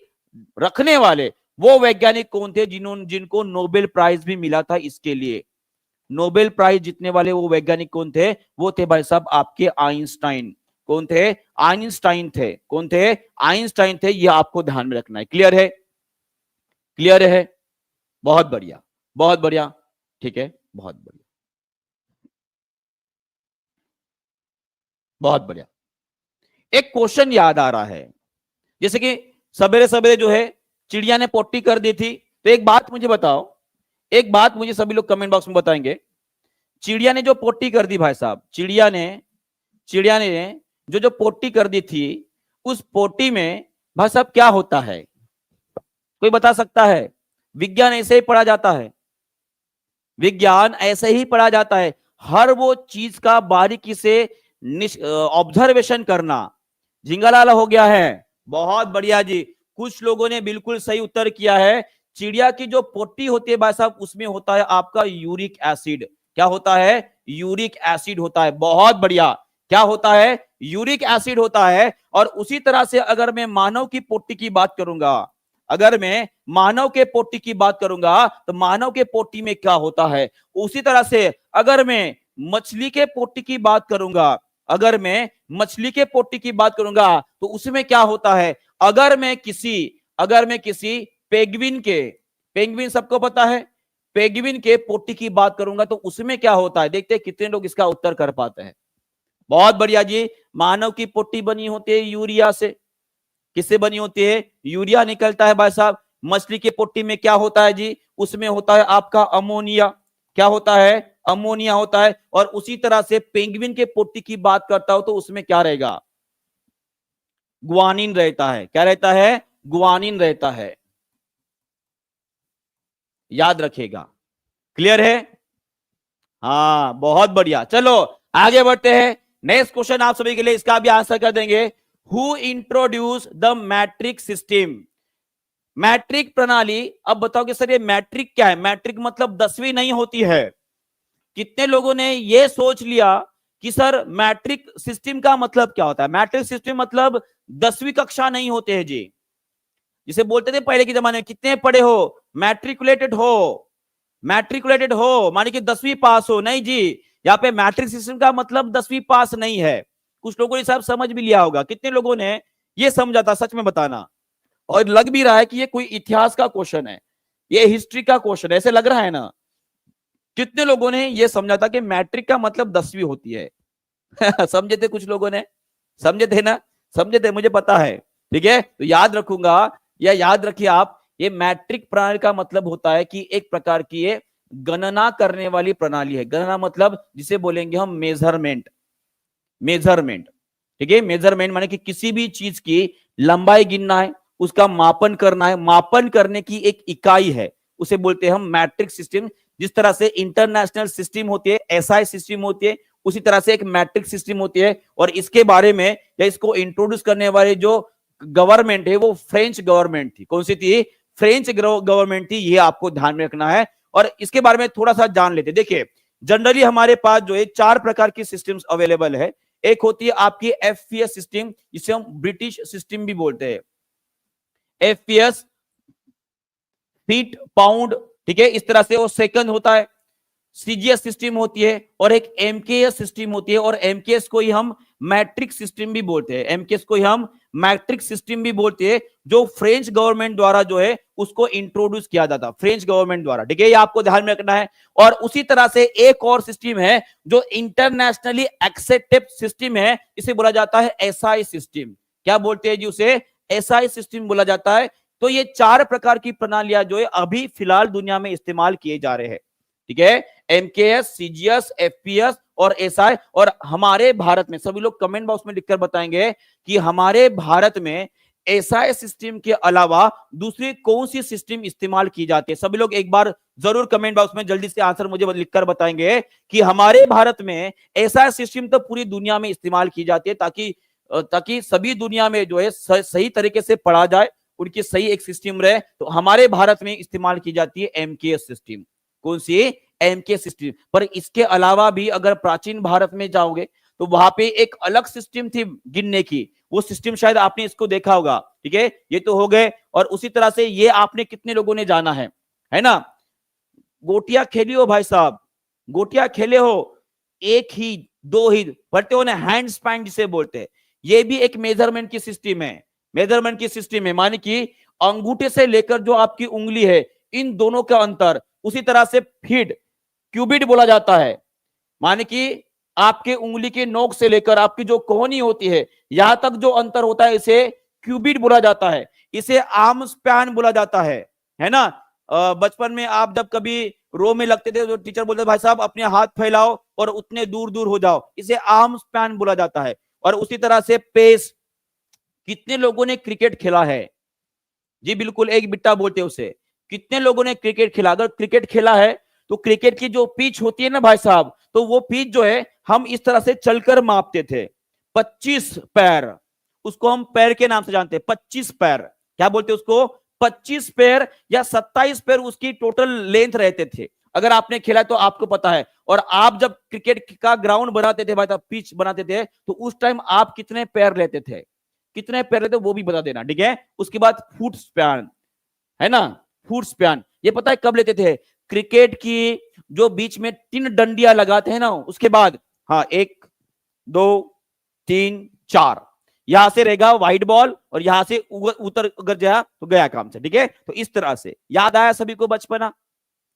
रखने वाले वो वैज्ञानिक कौन थे जिनको नोबेल प्राइज भी मिला था इसके लिए? नोबेल प्राइज जीतने वाले वो वैज्ञानिक कौन थे? वो थे भाई साहब आपके आइंस्टाइन। कौन थे? आइंस्टाइन थे। कौन थे? आइंस्टाइन थे। ये आपको ध्यान में रखना है। क्लियर है? क्लियर है? बहुत बढ़िया, बहुत बढ़िया। ठीक है, बहुत बढ़िया, बहुत बढ़िया। एक क्वेश्चन याद आ रहा है, जैसे कि सवेरे सवेरे जो है चिड़िया ने पोटी कर दी थी, तो एक बात मुझे बताओ, एक बात मुझे सभी लोग कमेंट बॉक्स में बताएंगे, चिड़िया ने जो पोटी कर दी भाई साहब, चिड़िया ने जो पोटी कर दी थी, उस पोटी में भाई साहब क्या होता है, कोई बता सकता है? विज्ञान ऐसे ही पढ़ा जाता है, विज्ञान ऐसे ही पढ़ा जाता है। हर वो चीज का बारीकी से ऑब्जर्वेशन करना। झिंगालाल हो गया है, बहुत बढ़िया जी। कुछ लोगों ने बिल्कुल सही उत्तर किया है। चिड़िया की जो पोटी होती है भाई साहब, उसमें होता है आपका यूरिक एसिड। क्या होता है? यूरिक एसिड होता है। बहुत बढ़िया। क्या होता है? यूरिक एसिड होता है। और उसी तरह से अगर मैं मानव की पोटी की बात करूंगा, अगर मैं मानव के पोटी की बात करूंगा तो मानव के पोटी में क्या होता है, उसी तरह से अगर मैं मछली के पोटी की बात करूंगा, अगर मैं मछली के पोटी की बात करूंगा तो उसमें क्या होता है। अगर मैं किसी पेंगुइन सबको पता है, पेंगुइन के पोटी की बात करूंगा तो उसमें क्या होता है। देखते हैं कितने लोग इसका उत्तर कर पाते हैं। बहुत बढ़िया जी। मानव की पोटी बनी होती है यूरिया से। किससे बनी होती है? यूरिया निकलता है भाई साहब। मछली के पोटी में क्या होता है जी? उसमें होता है आपका अमोनिया। क्या होता है? अमोनिया होता है। और उसी तरह से पेंगुइन के पोटी की बात करता हूं तो उसमें क्या रहेगा? ग्वानिन रहता है। क्या रहता है? ग्वानिन रहता है। याद रखिएगा। क्लियर है? हाँ, बहुत बढ़िया। चलो आगे बढ़ते हैं। नेक्स्ट क्वेश्चन आप सभी के लिए, इसका भी आंसर कर देंगे। Who introduce the metric system? Metric प्रणाली। अब बताओ कि सर ये मैट्रिक क्या है? मैट्रिक मतलब 10वीं नहीं होती है। कितने लोगों ने ये सोच लिया कि सर मैट्रिक सिस्टम का मतलब क्या होता है? मैट्रिक सिस्टम मतलब 10वीं कक्षा नहीं होते हैं जी। जिसे बोलते थे पहले के जमाने में, कितने पढ़े हो? मैट्रिकुलेटेड हो। मैट्रिकुलेटेड हो माने कि 10वीं पास हो। नहीं जी, यहाँ पे मैट्रिक सिस्टम का मतलब 10वीं पास नहीं है। कुछ लोगों ने साहब समझ भी लिया होगा। कितने लोगों ने ये समझा था? सच में बताना। और लग भी रहा है कि ये कोई इतिहास का क्वेश्चन है, ये हिस्ट्री का क्वेश्चन है, ऐसे लग रहा है ना। कितने लोगों ने ये समझा था कि मैट्रिक का मतलब 10वीं होती है? समझे थे कुछ लोगों ने? समझे थे ना? समझे थे, मुझे पता है। ठीक है, तो याद रखूंगा या याद रखिए आप, ये मैट्रिक प्रणाली का मतलब होता है कि एक प्रकार की ये गणना करने वाली प्रणाली है। गणना मतलब जिसे बोलेंगे हम मेजरमेंट। मेजरमेंट, ठीक है। मेजरमेंट माने कि किसी भी चीज की लंबाई गिनना है, उसका मापन करना है। मापन करने की एक इकाई है, उसे बोलते हैं हम मैट्रिक सिस्टम। जिस तरह से इंटरनेशनल सिस्टम होती है, एसआई सिस्टम होती है, उसी तरह से एक मैट्रिक सिस्टम होती है। और इसके बारे में या इसको इंट्रोड्यूस करने वाले जो गवर्नमेंट है वो फ्रेंच गवर्नमेंट थी। कौन सी थी? फ्रेंच गवर्नमेंट थी। ये आपको ध्यान में रखना है। और इसके बारे में थोड़ा सा जान लेते। देखिए, जनरली हमारे पास जो है 4 प्रकार की सिस्टम्स अवेलेबल है। एक होती है आपकी एफपीएस सिस्टम, जिसे हम ब्रिटिश सिस्टम भी बोलते हैं। एफपीएस, फीट पाउंड, ठीक है, इस तरह से वो सेकंड होता है। सीजीएस सिस्टम होती है और एक एमकेएस सिस्टम होती है। और एमकेएस को ही हम मैट्रिक सिस्टम भी बोलते हैं। एमकेएस को ही हम मैट्रिक सिस्टम भी बोलते हैं, जो फ्रेंच गवर्नमेंट द्वारा जो है उसको इंट्रोड्यूस किया जाता, फ्रेंच गवर्नमेंट द्वारा। ठीक है, ये आपको ध्यान में रखना है। और उसी तरह से एक और सिस्टम है जो इंटरनेशनली एक्सेप्टेड सिस्टम है, इसे बोला जाता है एसआई सिस्टम। क्या बोलते हैं जी? उसे एसआई सिस्टम बोला जाता है। तो ये 4 प्रकार की प्रणालियां जो है अभी फिलहाल दुनिया में इस्तेमाल किए जा रहे हैं। ठीक है, एमकेएस, सीजीएस, एफपीएस और एसआई। और हमारे भारत में, सभी लोग कमेंट बॉक्स में लिखकर बताएंगे कि हमारे भारत में एसआई सिस्टम के अलावा दूसरी कौन सी सिस्टम इस्तेमाल की जाती है। सभी लोग एक बार जरूर कमेंट बॉक्स में जल्दी से आंसर मुझे लिखकर बताएंगे कि हमारे भारत में एसआई सिस्टम तो पूरी दुनिया में इस्तेमाल की जाती है, ताकि सभी दुनिया में जो है सही तरीके से पढ़ा जाए, उनकी सही एक सिस्टम रहे। तो हमारे भारत में इस्तेमाल की जाती है एमकेएस सिस्टम। कौन सी? MK system. पर इसके अलावा भी अगर प्राचीन भारत में जाओगे तो वहां पे एक अलग सिस्टम थी गिनने की। वो सिस्टम शायद आपने इसको देखा होगा। ठीक है, ये तो हो गए। और उसी तरह से ये आपने कितने लोगों ने जाना है ना? गोटियां खेली हो भाई साहब? गोटियां खेले हो? एक ही दो ही पढ़ते हो ना, हैंड स्पैन जिसे बोलते हैं। ये भी एक मेजरमेंट की सिस्टम है। मेजरमेंट की सिस्टम है, माने कि अंगूठे से लेकर जो आपकी उंगली है, इन दोनों का अंतर। उसी तरह से फीट, क्यूबिट बोला जाता है, माने कि आपके उंगली के नोक से लेकर आपकी जो कोहनी होती है, यहां तक जो अंतर होता है, इसे क्यूबिट बोला जाता है। इसे आर्म स्पैन बोला जाता है ना? बचपन में आप जब कभी रो में लगते थे तो टीचर बोलते भाई साहब अपने हाथ फैलाओ और उतने दूर दूर हो जाओ, इसे आर्म स्पैन बोला जाता है। और उसी तरह से पेस, कितने लोगों ने क्रिकेट खेला है? जी बिल्कुल, एक बिट्टा बोलते हैं उसे। कितने लोगों ने क्रिकेट खेला? अगर क्रिकेट खेला है तो क्रिकेट की जो पिच होती है ना भाई साहब, तो वो पिच जो है हम इस तरह से चलकर मापते थे। 25 पैर, उसको हम पैर के नाम से जानते हैं। 25 पैर, क्या बोलते हैं उसको? 25 पैर या 27 पैर उसकी टोटल लेंथ रहते थे। अगर आपने खेला तो आपको पता है। और आप जब क्रिकेट का ग्राउंड बनाते थे भाई साहब, पिच बनाते थे, तो उस टाइम आप कितने पैर लेते थे? कितने पैर लेते वो भी बता देना, ठीक है? उसके बाद फुट स्पैन, है ना? फुट स्पैन ये पता है कब लेते थे? क्रिकेट की जो बीच में 3 डंडियां लगाते हैं ना, उसके बाद, हाँ 1 2 3 4, यहां से रहेगा वाइड बॉल और यहां से उतर अगर जाए तो गया काम से, ठीक है? तो इस तरह से याद आया सभी को बचपना?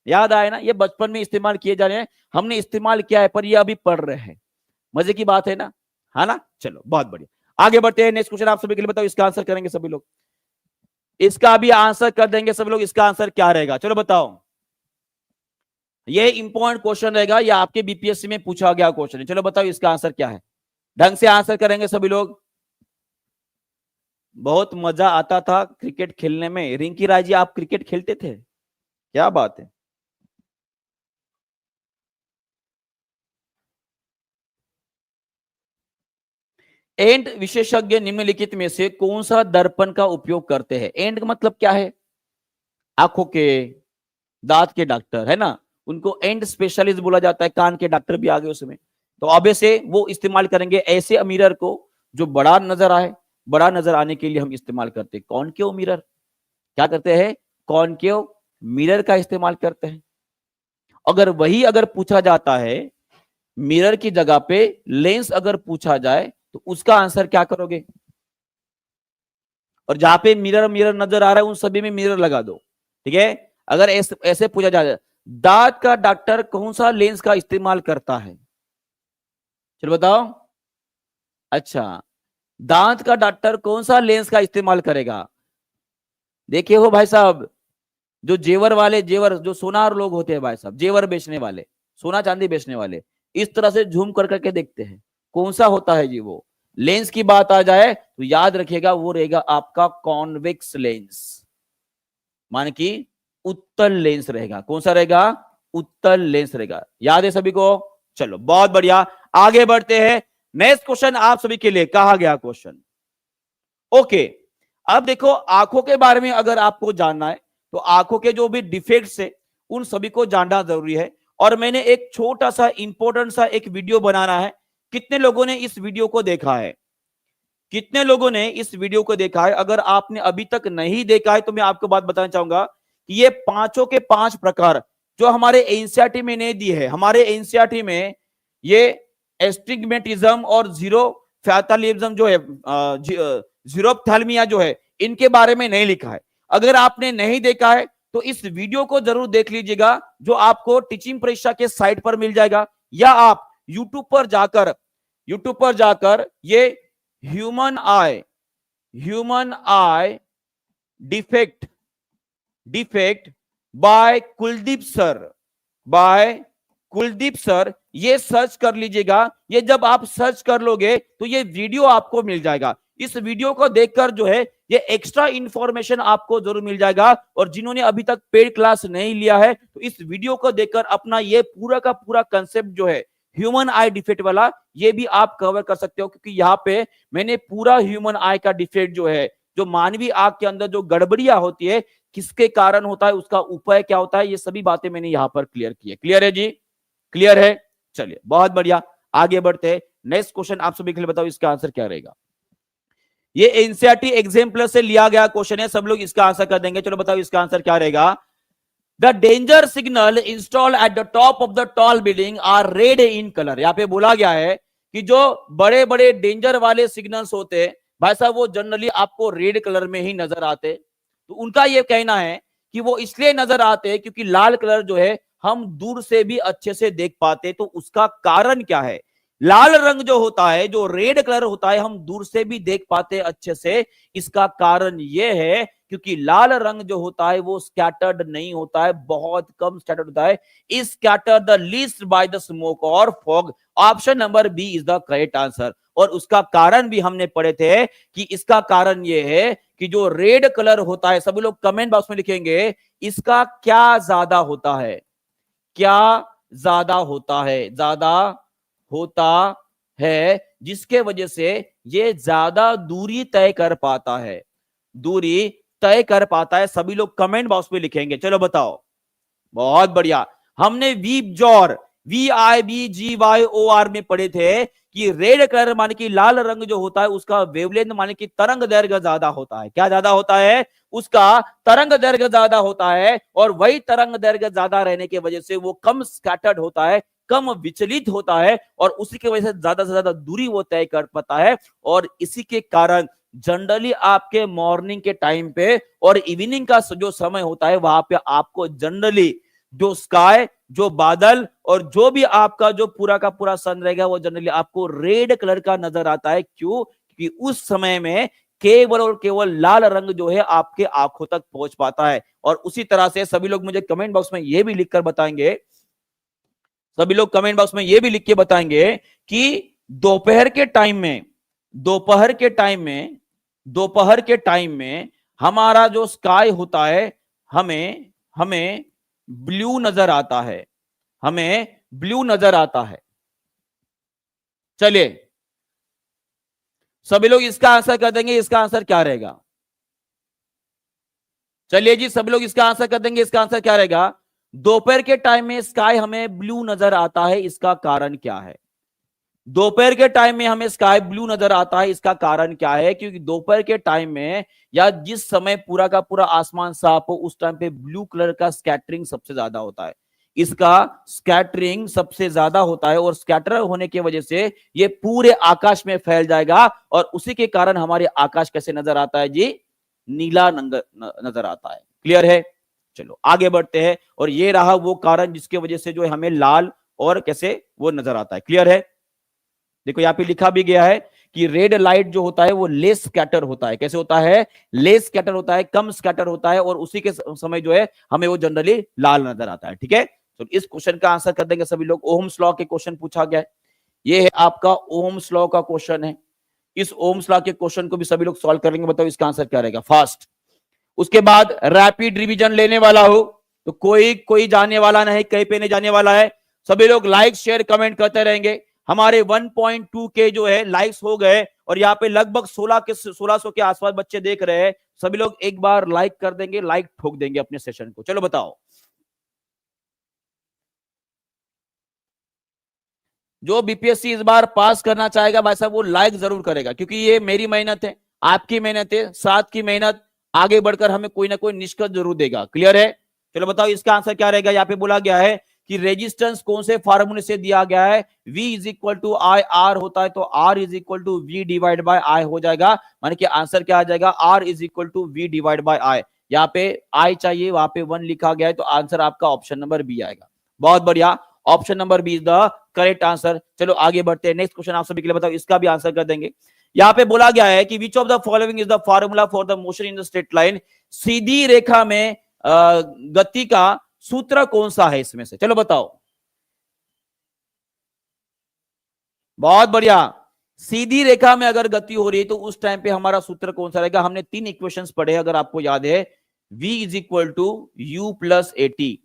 याद आया ना? ये बचपन में इस्तेमाल किए जा रहे हैं, हमने इस्तेमाल किया है, पर ये अभी पढ़ रहे हैं। मजे की बात है ना, है ना? चलो बहुत बढ़िया, आगे बढ़ते हैं। नेक्स्ट क्वेश्चन आप सभी के लिए बताओ, इसका आंसर करेंगे सभी लोग? इसका भी आंसर कर देंगे सब लोग। इसका आंसर क्या रहेगा? चलो बताओ। ये इंपॉर्टेंट क्वेश्चन रहेगा, ये आपके बीपीएससी में पूछा गया क्वेश्चन है। चलो बताओ इसका आंसर क्या है? ढंग से आंसर करेंगे सभी लोग। बहुत मजा आता था क्रिकेट खेलने में। रिंकी राय जी, आप क्रिकेट खेलते थे? क्या बात है। एंड विशेषज्ञ निम्नलिखित में से कौन सा दर्पण का उपयोग करते हैं? एंड का मतलब क्या है? आंखों के, दांत के डॉक्टर, है ना, उनको एंड स्पेशलिस्ट बोला जाता है। कान के डॉक्टर भी आ गए उसमें। तो अब से वो इस्तेमाल करेंगे ऐसे मिरर को जो बड़ा नजर आए। बड़ा नजर आने के लिए हम इस्तेमाल करते हैं कॉनकेव मिरर। क्या करते हैं? कॉनकेव मिरर का इस्तेमाल करते हैं। अगर पूछा जाता है मिरर की जगह पे लेंस अगर पूछा जाए तो उसका आंसर क्या करोगे? और जहां पे मिरर मिरर नजर आ रहा है उन सभी में मिरर लगा दो, ठीक है? अगर ऐसे पूछा जाए दांत का डॉक्टर कौन सा लेंस का इस्तेमाल करता है? चलो बताओ। अच्छा, दांत का डॉक्टर कौन सा लेंस का इस्तेमाल करेगा? देखिए हो भाई साहब, जो जेवर वाले, जेवर जो सोनार लोग होते हैं भाई साहब, जेवर बेचने वाले, सोना चांदी बेचने वाले, इस तरह से झूम कर करके देखते हैं कौन सा होता है जी वो। लेंस की बात आ जाए तो याद रखिएगा वो रहेगा आपका कॉन्वेक्स लेंस, मान की उत्तल लेंस रहेगा। कौन सा रहेगा? उत्तल लेंस रहेगा। याद है सभी को? चलो बहुत बढ़िया, आगे बढ़ते हैं। नेक्स्ट क्वेश्चन आप सभी के लिए कहा गया क्वेश्चन। ओके, अब देखो आंखों के बारे में अगर आपको जानना है तो आंखों के जो भी डिफेक्ट्स है उन सभी को जानना जरूरी है। और मैंने एक छोटा सा इंपॉर्टेंट सा एक वीडियो बनाना है। कितने लोगों ने इस वीडियो को देखा है? कितने लोगों ने इस वीडियो को देखा है? अगर आपने अभी तक नहीं देखा है तो मैं आपको बात बताना चाहूंगा कि ये पांचों के 5 प्रकार जो हमारे एनसीईआरटी में नहीं दी है। हमारे एनसीईआरटी में ये एस्टिग्मेटिज्म और जीरो फैतालिज्म जो है, जीरोप्थैल्मिया जो है, इनके बारे में नहीं लिखा है। अगर आपने नहीं देखा है तो इस वीडियो को जरूर देख लीजिएगा, जो आपको टीचिंग परीक्षा के साइट पर मिल जाएगा, या आप यूट्यूब पर जाकर ये human eye defect by Kuldeep sir, ये सर्च कर लीजिएगा। ये जब आप सर्च कर लोगे तो ये वीडियो आपको मिल जाएगा। इस वीडियो को देखकर जो है ये एक्स्ट्रा इंफॉर्मेशन आपको जरूर मिल जाएगा। और जिन्होंने अभी तक पेड क्लास नहीं लिया है तो इस वीडियो को देखकर अपना ये पूरा का पूरा कंसेप्ट जो है ह्यूमन आई डिफेक्ट वाला, ये भी आप कवर कर सकते हो। क्योंकि यहाँ पे मैंने पूरा ह्यूमन आई का डिफेक्ट जो है, जो मानवीय आंख के अंदर जो गड़बड़ियां होती है, किसके कारण होता है, उसका उपाय क्या होता है, ये सभी बातें मैंने यहाँ पर क्लियर की है। क्लियर है जी? क्लियर है? चलिए बहुत बढ़िया, आगे बढ़ते हैं। नेक्स्ट क्वेश्चन आप सभी के लिए बताओ इसका आंसर क्या रहेगा? ये एनसीईआरटी एग्जाम प्लस से लिया गया क्वेश्चन है, सब लोग इसका आंसर कर देंगे। चलो बताओ इसका आंसर क्या रहेगा? The danger signal install at the top of the tall building are red in colour. यहां पे बोला गया है कि जो बड़े बड़े डेंजर वाले सिग्नल्स होते हैं भाई साहब, वो जनरली आपको रेड कलर में ही नजर आते। तो उनका ये कहना है कि वो इसलिए नजर आते हैं क्योंकि लाल कलर जो है हम दूर से भी अच्छे से देख पाते। तो उसका कारण क्या है? लाल रंग जो होता है, जो रेड कलर होता है, हम दूर से भी देख पाते अच्छे से। इसका कारण यह है क्योंकि लाल रंग जो होता है वो स्कैटर्ड नहीं होता है, बहुत कम स्कैटर्ड होता है, is scattered the least by the smoke और fog. Option number B is the correct answer. और उसका कारण भी हमने पढ़े थे कि इसका कारण ये है कि जो रेड कलर होता है, सभी लोग कमेंट बॉक्स में लिखेंगे इसका क्या ज्यादा होता है, क्या ज्यादा होता है, ज्यादा होता है, जिसके वजह से ये ज्यादा दूरी तय कर पाता है, दूरी तय कर पाता है। सभी लोग कमेंट बॉक्स में लिखेंगे, चलो बताओ। बहुत बढ़िया। हमने वीबजॉर VIBGYOR में पढ़े थे कि रेड कलर माने कि लाल रंग जो होता है उसका वेवलेंथ माने कि तरंग दैर्घ्य ज्यादा होता है। क्या ज्यादा होता है? उसका तरंग दैर्घ्य ज्यादा होता है, और वही तरंग दैर्घ्य ज्यादा रहने की वजह से वो कम स्कैटर्ड होता है, कम विचलित होता है, और उसी की वजह से ज्यादा दूरी वो तय कर पाता है। और इसी के कारण जनरली आपके मॉर्निंग के टाइम पे और इवनिंग का जो समय होता है वहां पे आपको जनरली जो स्काई, जो बादल और जो भी आपका जो पूरा का पूरा सन रहेगा वो जनरली आपको रेड कलर का नजर आता है। क्यों? क्योंकि उस समय में केवल और केवल लाल रंग जो है आपके आंखों तक पहुंच पाता है। और उसी तरह से सभी लोग मुझे कमेंट बॉक्स में ये भी लिखकर बताएंगे, सभी लोग कमेंट बॉक्स में ये भी लिख के बताएंगे कि दोपहर के टाइम में, दोपहर के टाइम में, दोपहर के टाइम में हमारा जो स्काई होता है हमें हमें ब्लू नजर आता है, हमें ब्लू नजर आता है। चलिए सभी लोग इसका आंसर कर देंगे, इसका आंसर क्या रहेगा? चलिए जी सभी लोग इसका आंसर कर देंगे, इसका आंसर क्या रहेगा? दोपहर के टाइम में स्काई हमें ब्लू नजर आता है, इसका कारण क्या है? दोपहर के टाइम में हमें स्काई ब्लू नजर आता है, इसका कारण क्या है? क्योंकि दोपहर के टाइम में या जिस समय पूरा का पूरा आसमान साफ हो उस टाइम पे ब्लू कलर का स्कैटरिंग सबसे ज्यादा होता है, इसका स्कैटरिंग सबसे ज्यादा होता है, और स्कैटर होने की वजह से ये पूरे आकाश में फैल जाएगा, और उसी के कारण हमारे आकाश कैसे नजर आता है जी? नीला नजर आता है। क्लियर है? चलो आगे बढ़ते हैं। और ये रहा वो कारण जिसके वजह से जो है हमें लाल और कैसे वो नजर आता है। क्लियर है? देखो यहाँ पे लिखा भी गया है कि रेड लाइट जो होता है वो लेस स्कैटर होता है। कैसे होता है? लेस स्कैटर होता है, कम स्कैटर होता है, और उसी के समय जो है हमें वो जनरली लाल नजर आता है। ठीक है, तो इस क्वेश्चन का आंसर कर देंगे सभी लोग। ओम्स लॉ के क्वेश्चन पूछा गया है, ये है आपका ओम्स लॉ का क्वेश्चन है। इस ओम्स लॉ के क्वेश्चन को भी सभी लोग सॉल्व करेंगे। बताओ इसका आंसर क्या रहेगा फास्ट। उसके बाद रैपिड रिवीजन लेने वाला हो तो कोई जाने वाला नहीं, कहीं पे नहीं जाने वाला है। सभी लोग लाइक शेयर कमेंट करते रहेंगे। हमारे 1.2 के जो है लाइक्स हो गए, और यहाँ पे लगभग 1600 के आसपास बच्चे देख रहे हैं। सभी लोग एक बार लाइक कर देंगे, लाइक ठोक देंगे अपने सेशन को। चलो बताओ, जो बीपीएससी इस बार पास करना चाहेगा भाई साहब वो लाइक जरूर करेगा, क्योंकि ये मेरी मेहनत है, आपकी मेहनत है, साथ की मेहनत आगे बढ़कर हमें कोई ना कोई निष्कर्ष जरूर देगा। क्लियर है? चलो बताओ इसका आंसर क्या रहेगा। यहाँ पे बोला गया है कि रेजिस्टेंस कौन से फार्मूले से दिया गया है? V is equal to I R होता है, तो R is equal to V divide by I हो जाएगा। माने कि आंसर क्या आ जाएगा? R is equal to V divide by I। यहाँ पे I चाहिए, वहां पे 1 लिखा गया है, तो आंसर आपका ऑप्शन नंबर बी आएगा। बहुत बढ़िया, option number B is the correct answer. चलो आगे बढ़ते हैं। नेक्स्ट क्वेश्चन आप सभी के लिए, बताओ इसका भी आंसर कर देंगे। यहाँ पे बोला गया है कि which of the following is the formula for the motion in the straight line? सीधी रेखा में गति का सूत्र कौन सा है इसमें से? चलो बताओ। बहुत बढ़िया, सीधी रेखा में अगर गति हो रही है तो उस टाइम पे हमारा सूत्र कौन सा रहेगा? हमने 3 इक्वेशंस पढ़े अगर आपको याद है। v is equal to U plus A T,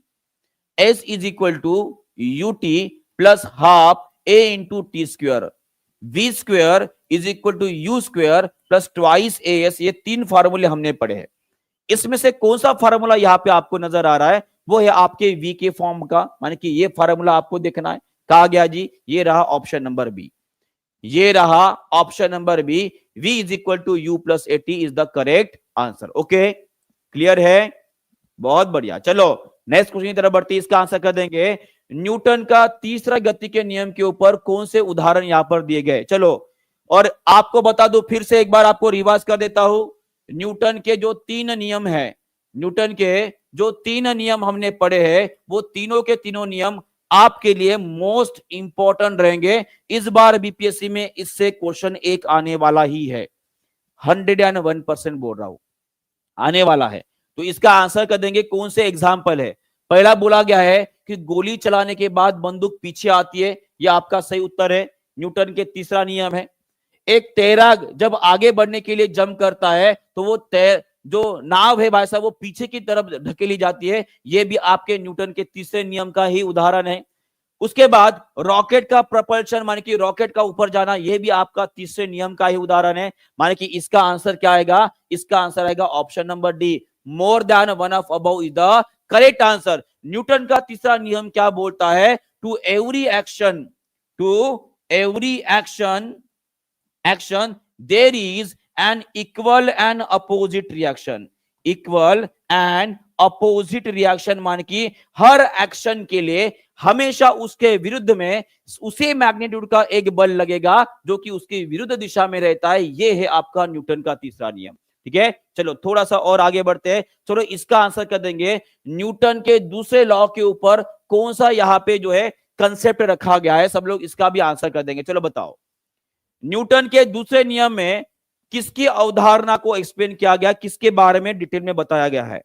S is equal to U T plus half A into T square, V square is equal to U square plus twice A S. ये 3 फार्मूले हमने पढ़े हैं। इसमें से कौन सा formula यहाँ पे आपको नजर आ रहा है? वो है आपके v के फॉर्म का, माने कि ये फार्मूला आपको देखना है। कहा गया जी, ये रहा ऑप्शन नंबर बी, ये रहा option number B. v is equal to U plus A T is the correct answer. Okay, clear है? बहुत बढ़िया। चलो नेक्स्ट क्वेश्चन की तरफ बढ़ते हैं, इसका आंसर कर देंगे। न्यूटन का तीसरा गति के नियम के ऊपर कौन से उदाहरण यहां पर दिए गए? चलो, और आपको बता दो, फिर से एक बार आपको रिवाइज कर देता हूं। न्यूटन के जो 3 नियम है, न्यूटन के जो 3 नियम हमने पढ़े हैं, वो तीनों के तीनों नियम आपके लिए मोस्ट इंपॉर्टेंट रहेंगे। इस बार बीपीएससी में इससे क्वेश्चन एक आने वाला ही है, 101% बोल रहा हूं। आने वाला है। तो इसका आंसर कर देंगे कौन से एग्जाम्पल है। पहला बोला गया है कि गोली चलाने के बाद बंदूक पीछे आती है, यह आपका सही उत्तर है, न्यूटन के तीसरा नियम है। एक तैराक जब आगे बढ़ने के लिए जंप करता है तो वो जो नाव है भाई साहब वो पीछे की तरफ ढकेली जाती है, ये भी आपके न्यूटन के तीसरे नियम का ही उदाहरण है। उसके बाद रॉकेट का प्रपल्शन माने कि रॉकेट का ऊपर जाना, यह भी आपका तीसरे नियम का ही उदाहरण है। माने कि इसका आंसर क्या आएगा, इसका आंसर आएगा option number D, more than one of above is the correct answer. Newton का तीसरा नियम क्या बोलता है, to every action there is an equal and opposite reaction. Equal and opposite reaction मान की हर एक्शन के लिए हमेशा उसके विरुद्ध में उसी मैग्नीट्यूड का एक बल लगेगा जो कि उसकी विरुद्ध दिशा में रहता है। यह है आपका न्यूटन का तीसरा नियम। ठीक है, चलो थोड़ा सा और आगे बढ़ते हैं। चलो इसका आंसर कर देंगे, न्यूटन के दूसरे लॉ के ऊपर कौन सा यहां पे जो है कंसेप्ट रखा गया है, सब लोग इसका भी आंसर कर देंगे। चलो बताओ, न्यूटन के दूसरे नियम में किसकी अवधारणा को एक्सप्लेन किया गया, किसके बारे में डिटेल में बताया गया है।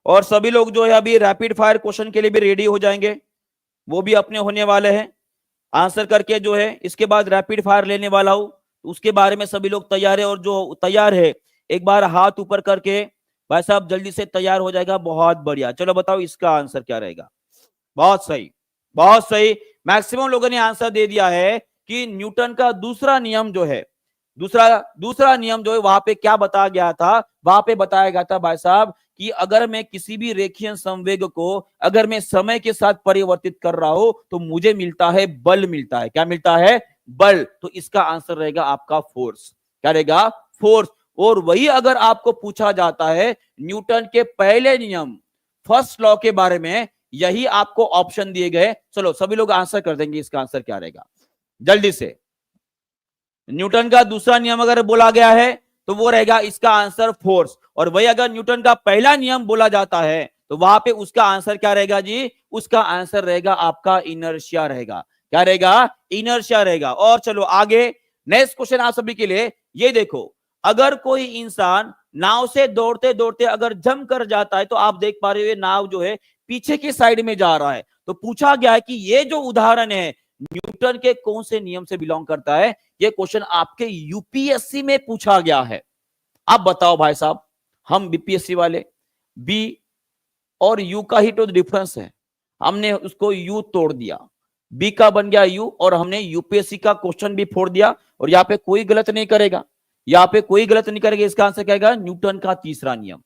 और सभी लोग जो है अभी रैपिड फायर क्वेश्चन के लिए भी रेडी हो जाएंगे, वो भी अपने होने वाले हैं आंसर करके जो है इसके बाद रैपिड फायर लेने वाला हूं, उसके बारे में सभी लोग तैयार है। और जो तैयार है एक बार हाथ ऊपर करके, भाई साहब जल्दी से तैयार हो जाएगा, बहुत बढ़िया। चलो बताओ इसका आंसर क्या रहेगा। बहुत सही, बहुत सही, मैक्सिमम लोगों ने आंसर दे दिया है कि न्यूटन का दूसरा नियम जो है, दूसरा नियम जो है वहां पे क्या बताया गया था, वहां पे बताया गया था भाई साहब कि अगर मैं किसी भी रेखीय संवेग को अगर मैं समय के साथ परिवर्तित कर रहा हूं तो मुझे मिलता है बल, मिलता है, क्या मिलता है, बल। तो इसका आंसर रहेगा आपका फोर्स, क्या रहेगा, फोर्स। और वही अगर आपको पूछा जाता है न्यूटन के पहले नियम फर्स्ट लॉ के बारे में, यही आपको ऑप्शन दिए गए। चलो सभी लोग आंसर कर देंगे, इसका आंसर क्या रहेगा जल्दी से। न्यूटन का दूसरा नियम अगर बोला गया है तो वो रहेगा इसका आंसर फोर्स। और वही अगर न्यूटन का पहला नियम बोला जाता है तो वहां पे उसका आंसर क्या रहेगा जी, उसका आंसर रहेगा आपका इनर्शिया रहेगा, क्या रहेगा, इनर्शिया रहेगा। और चलो आगे नेक्स्ट क्वेश्चन आप सभी के लिए, ये देखो, अगर कोई इंसान नाव से दौड़ते दौड़ते अगर जंप कर जाता है तो आप देख पा रहे हो नाव जो है पीछे की साइड में जा रहा है। तो पूछा गया है कि ये जो उदाहरण है न्यूटन के कौन से नियम से बिलोंग करता है। ये क्वेश्चन आपके यूपीएससी में पूछा गया है। आप बताओ भाई साहब, हम बीपीएससी वाले, बी और यू का ही तो डिफरेंस है, हमने उसको यू तोड़ दिया, बी का बन गया यू, और हमने यूपीएससी का क्वेश्चन भी फोड़ दिया। और यहाँ पे कोई गलत नहीं करेगा, यहाँ पे कोई गलत नहीं करेगा। इसका आंसर क्या रहेगा, न्यूटन का तीसरा नियम।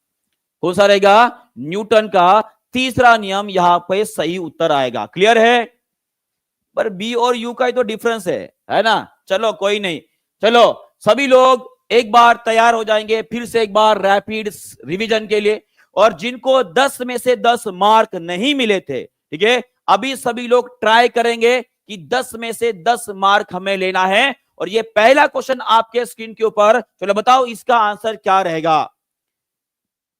कौन सा रहेगा, न्यूटन का तीसरा नियम, यहां पे सही उत्तर आएगा। क्लियर है, पर बी और यू का ही तो डिफरेंस है ना। चलो कोई नहीं, चलो सभी लोग एक बार तैयार हो जाएंगे फिर से एक बार रैपिड रिवीजन के लिए। और जिनको 10 में से 10 मार्क नहीं मिले थे, ठीक है, अभी सभी लोग ट्राई करेंगे कि 10 में से 10 मार्क हमें लेना है। और ये पहला क्वेश्चन आपके स्क्रीन के ऊपर, चलो बताओ इसका आंसर क्या रहेगा।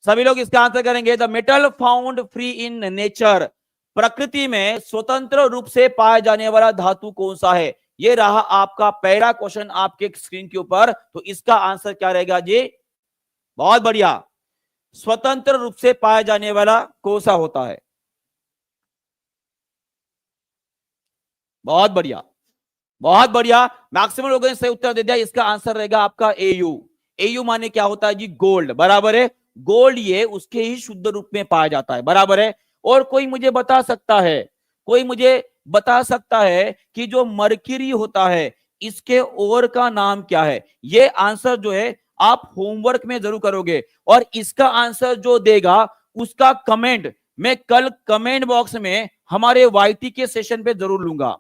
सभी लोग इसका आंसर करेंगे, the metal found free in nature, प्रकृति में स्वतंत्र रूप से पाया जाने वाला धातु कौन सा है। ये रहा आपका पहला क्वेश्चन आपके स्क्रीन के ऊपर। तो इसका आंसर क्या रहेगा जी, बहुत बढ़िया, स्वतंत्र रूप से पाया जाने वाला कौन सा होता है, बहुत बढ़िया, बहुत बढ़िया, मैक्सिमम लोगों ने सही उत्तर दे दिया। इसका आंसर रहेगा आपका एयू। एयू माने क्या होता है जी, गोल्ड, बराबर है, गोल्ड ये उसके ही शुद्ध रूप में पाया जाता है, बराबर है। और कोई मुझे बता सकता है, कोई मुझे बता सकता है कि जो मर्क्यूरी होता है इसके और का नाम क्या है। ये आंसर जो है आप होमवर्क में जरूर करोगे, और इसका आंसर जो देगा उसका कमेंट मैं कल कमेंट बॉक्स में हमारे वाईटी के सेशन पे जरूर लूंगा,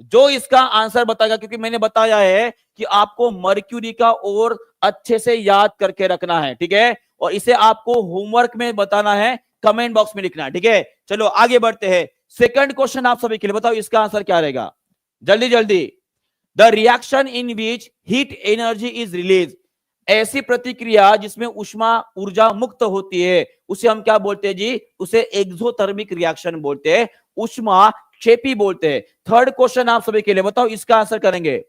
जो इसका आंसर बताएगा। क्योंकि मैंने बताया है कि आपको मर्क्यूरी का और अच्छे से याद करके रखना है, ठीक है, और इसे आपको होमवर्क में बताना है, कमेंट बॉक्स में लिखना है, ठीक है। चलो आगे बढ़ते हैं, सेकंड क्वेश्चन आप सभी के लिए, बताओ इसका आंसर क्या रहेगा, जल्दी जल्दी। The reaction in which heat energy is release, ऐसी प्रतिक्रिया जिसमें उष्मा ऊर्जा मुक्त होती है उसे हम क्या बोलते हैं जी, उसे एक्सोथर्मिक रिएक्शन बोलते हैं। उष्मा क्षेपी बोलते हैं। थर्ड क्वेश्चन आप सभी के लिए, बताओ इसका आंसर करेंगे।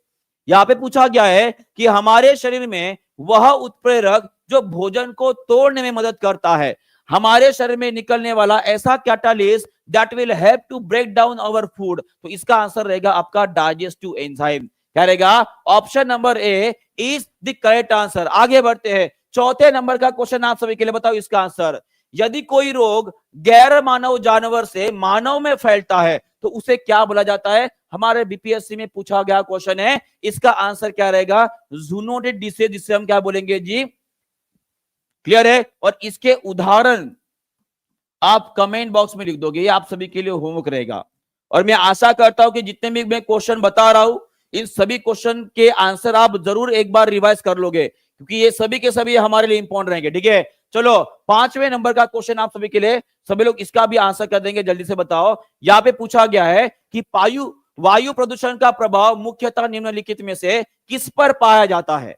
यहां पे पूछा गया है कि हमारे शरीर में वह उत्प्रेरक जो भोजन को तोड़ने में मदद करता है, हमारे शरीर में निकलने वाला ऐसा catalyst that will help to break down our food, तो इसका आंसर रहेगा आपका डाइजेस्टिव एंजाइम। क्या रहेगा? Option number A is the correct answer. आगे बढ़ते हैं, चौथे नंबर का क्वेश्चन आप सभी के लिए, बताओ इसका आंसर। यदि कोई रोग गैर मानव जानवर से मानव में फैलता है तो उसे क्या बोला जाता है? हमारे बीपीएससी में पूछा गया क्वेश्चन है, इसका आंसर क्या रहेगा? जूनोटिक डिसीज, जिसे हम क्या बोलेंगे जी? क्लियर है? और इसके उदाहरण आप कमेंट बॉक्स में लिख दोगे, ये आप सभी के लिए होमवर्क रहेगा। और मैं आशा करता हूं कि जितने भी मैं क्वेश्चन बता रहा हूं, इन सभी क्वेश्चन के आंसर आप जरूर एक बार रिवाइज कर लोगे, क्योंकि ये सभी के सभी हमारे लिए इंपॉर्टेंट रहेंगे। ठीक है, चलो पांचवें नंबर का क्वेश्चन आप सभी के लिए, सभी लोग इसका भी आंसर कर देंगे, जल्दी से बताओ। यहां पे पूछा गया है कि वायु प्रदूषण का प्रभाव मुख्यतः निम्नलिखित में से किस पर पाया जाता है?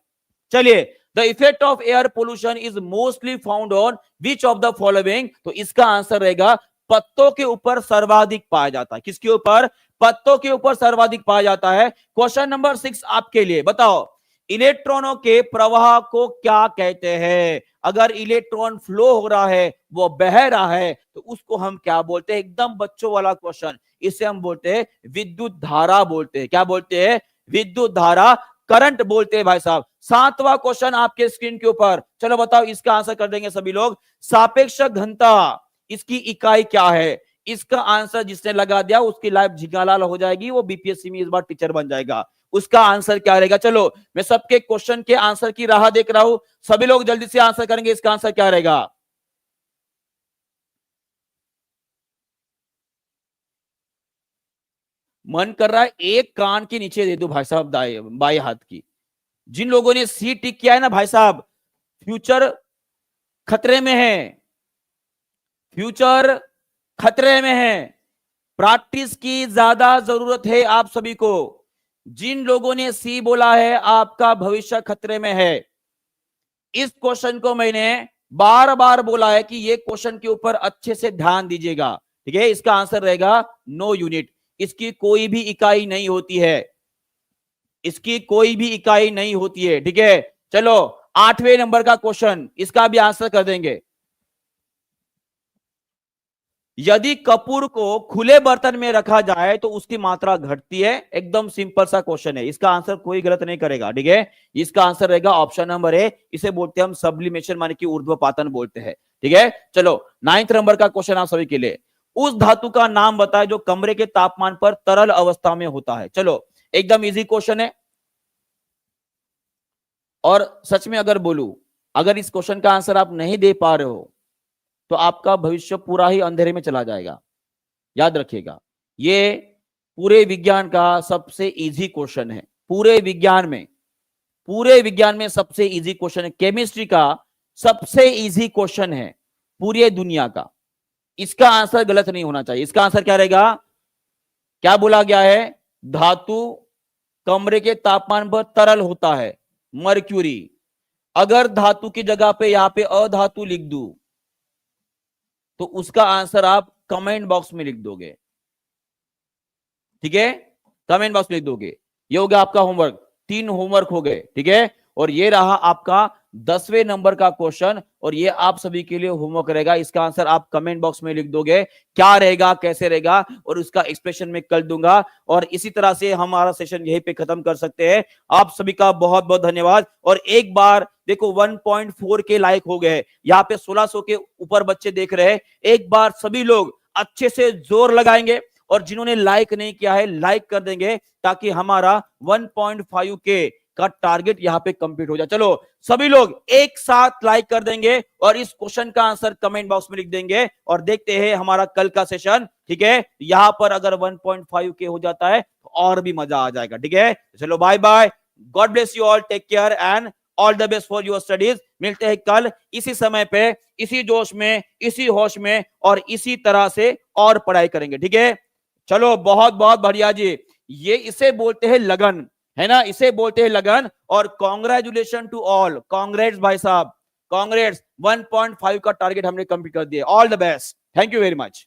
चलिए, the effect of air pollution is mostly found on which of the following, तो इसका आंसर रहेगा पत्तों के ऊपर सर्वाधिक पाया जाता है। किसके ऊपर? पत्तों के ऊपर सर्वाधिक पाया जाता है। क्वेश्चन नंबर 6 आपके लिए, बताओ इलेक्ट्रॉनों के प्रवाह को क्या कहते हैं? अगर इलेक्ट्रॉन फ्लो हो रहा है, वो बह रहा है, तो उसको हम क्या बोलते हैं? एकदम बच्चों वाला क्वेश्चन, इसे हम बोलते हैं विद्युत धारा बोलते हैं। क्या बोलते हैं? विद्युत धारा, करंट बोलते हैं भाई साहब। सातवां क्वेश्चन आपके स्क्रीन के ऊपर, चलो बताओ इसका आंसर कर देंगे सभी लोग। सापेक्ष घनता, इसकी इकाई क्या है? इसका आंसर जिसने लगा दिया उसकी लाइफ झिंगालाल हो जाएगी, वो बीपीएससी में इस बार टीचर बन जाएगा। उसका आंसर क्या रहेगा? चलो मैं सबके क्वेश्चन के आंसर की राह देख रहा हूं, सभी लोग जल्दी से आंसर करेंगे। इसका आंसर क्या रहेगा? मन कर रहा है एक कान के नीचे दे दो भाई साहब, बाएं हाथ की। जिन लोगों ने सी टिक किया है ना भाई साहब, फ्यूचर खतरे में है, फ्यूचर खतरे में है। प्रैक्टिस की ज्यादा जरूरत है आप सभी को। जिन लोगों ने सी बोला है, आपका भविष्य खतरे में है। इस क्वेश्चन को मैंने बार बार बोला है कि ये क्वेश्चन के ऊपर अच्छे से ध्यान दीजिएगा। ठीक है, इसका आंसर रहेगा नो यूनिट। इसकी कोई भी इकाई नहीं होती है, इसकी कोई भी इकाई नहीं होती है। ठीक है, चलो आठवें नंबर का क्वेश्चन, इसका भी आंसर कर देंगे। यदि कपूर को खुले बर्तन में रखा जाए तो उसकी मात्रा घटती है। एकदम सिंपल सा क्वेश्चन है, इसका आंसर कोई गलत नहीं करेगा। ठीक है, इसका आंसर रहेगा ऑप्शन नंबर ए, इसे बोलते हैं हम सब्लिमेशन, माने कि ऊर्ध्वपातन बोलते हैं। ठीक है, चलो 9th नंबर का क्वेश्चन आप सभी के लिए, उस धातु का नाम बताए जो कमरे के तापमान पर तरल अवस्था में होता है। चलो एकदम इजी क्वेश्चन है, और सच में अगर बोलूं, अगर इस क्वेश्चन का आंसर आप नहीं दे पा रहे हो तो आपका भविष्य पूरा ही अंधेरे में चला जाएगा। याद रखिएगा, ये पूरे विज्ञान का सबसे इजी क्वेश्चन है। पूरे विज्ञान में सबसे इजी क्वेश्चन है। केमिस्ट्री का सबसे इजी क्वेश्चन है पूरी दुनिया का। इसका आंसर गलत नहीं होना चाहिए। इसका आंसर क्या रहेगा? क्या बोला गया है? धातु कमरे के तापमान पर तरल होता है, मर्क्यूरी। अगर धातु की जगह पे यहां पे अधातु लिख दूं तो उसका आंसर आप कमेंट बॉक्स में लिख दोगे। ठीक है, कमेंट बॉक्स में लिख दोगे। ये हो गया आपका होमवर्क, 3 होमवर्क हो गए। ठीक है, और ये रहा आपका 10वें नंबर का क्वेश्चन, और ये आप सभी के लिए होमवर्क रहेगा। इसका आंसर आप कमेंट बॉक्स में लिख दोगे, क्या रहेगा, कैसे रहेगा, और उसका एक्सप्रेशन में कर दूंगा। और इसी तरह से हमारा सेशन यहीं पे खत्म कर सकते हैं। आप सभी का बहुत बहुत धन्यवाद। और एक बार देखो 1.4 के लाइक हो गए, यहाँ पे 1600 के ऊपर बच्चे देख रहे हैं। एक बार सभी लोग अच्छे से जोर लगाएंगे, और जिन्होंने लाइक नहीं किया है लाइक कर देंगे, ताकि हमारा 1.5 के का टारगेट यहां पे कंप्लीट हो जाए। चलो सभी लोग एक साथ लाइक कर देंगे और इस क्वेश्चन का आंसर कमेंट बॉक्स में लिख देंगे, और देखते हैं हमारा कल का सेशन। ठीक है, यहां पर अगर 1.5 के हो जाता है तो और भी मजा आ जाएगा। ठीक है, चलो bye bye, God bless you all, take care and all the best for your studies. मिलते हैं कल इसी समय पे, इसी जोश में, इसी होश में, और इसी तरह से और पढ़ाई करेंगे। ठीक है, चलो बहुत बहुत बढ़िया जी। ये इसे बोलते हैं लगन, है ना, इसे बोलते हैं लगन। और कॉन्ग्रेचुलेशन टू ऑल, कांग्रेट्स भाई साहब, कांग्रेट्स। 1.5 का टारगेट हमने कंप्लीट कर दिया। All the best, thank you very much.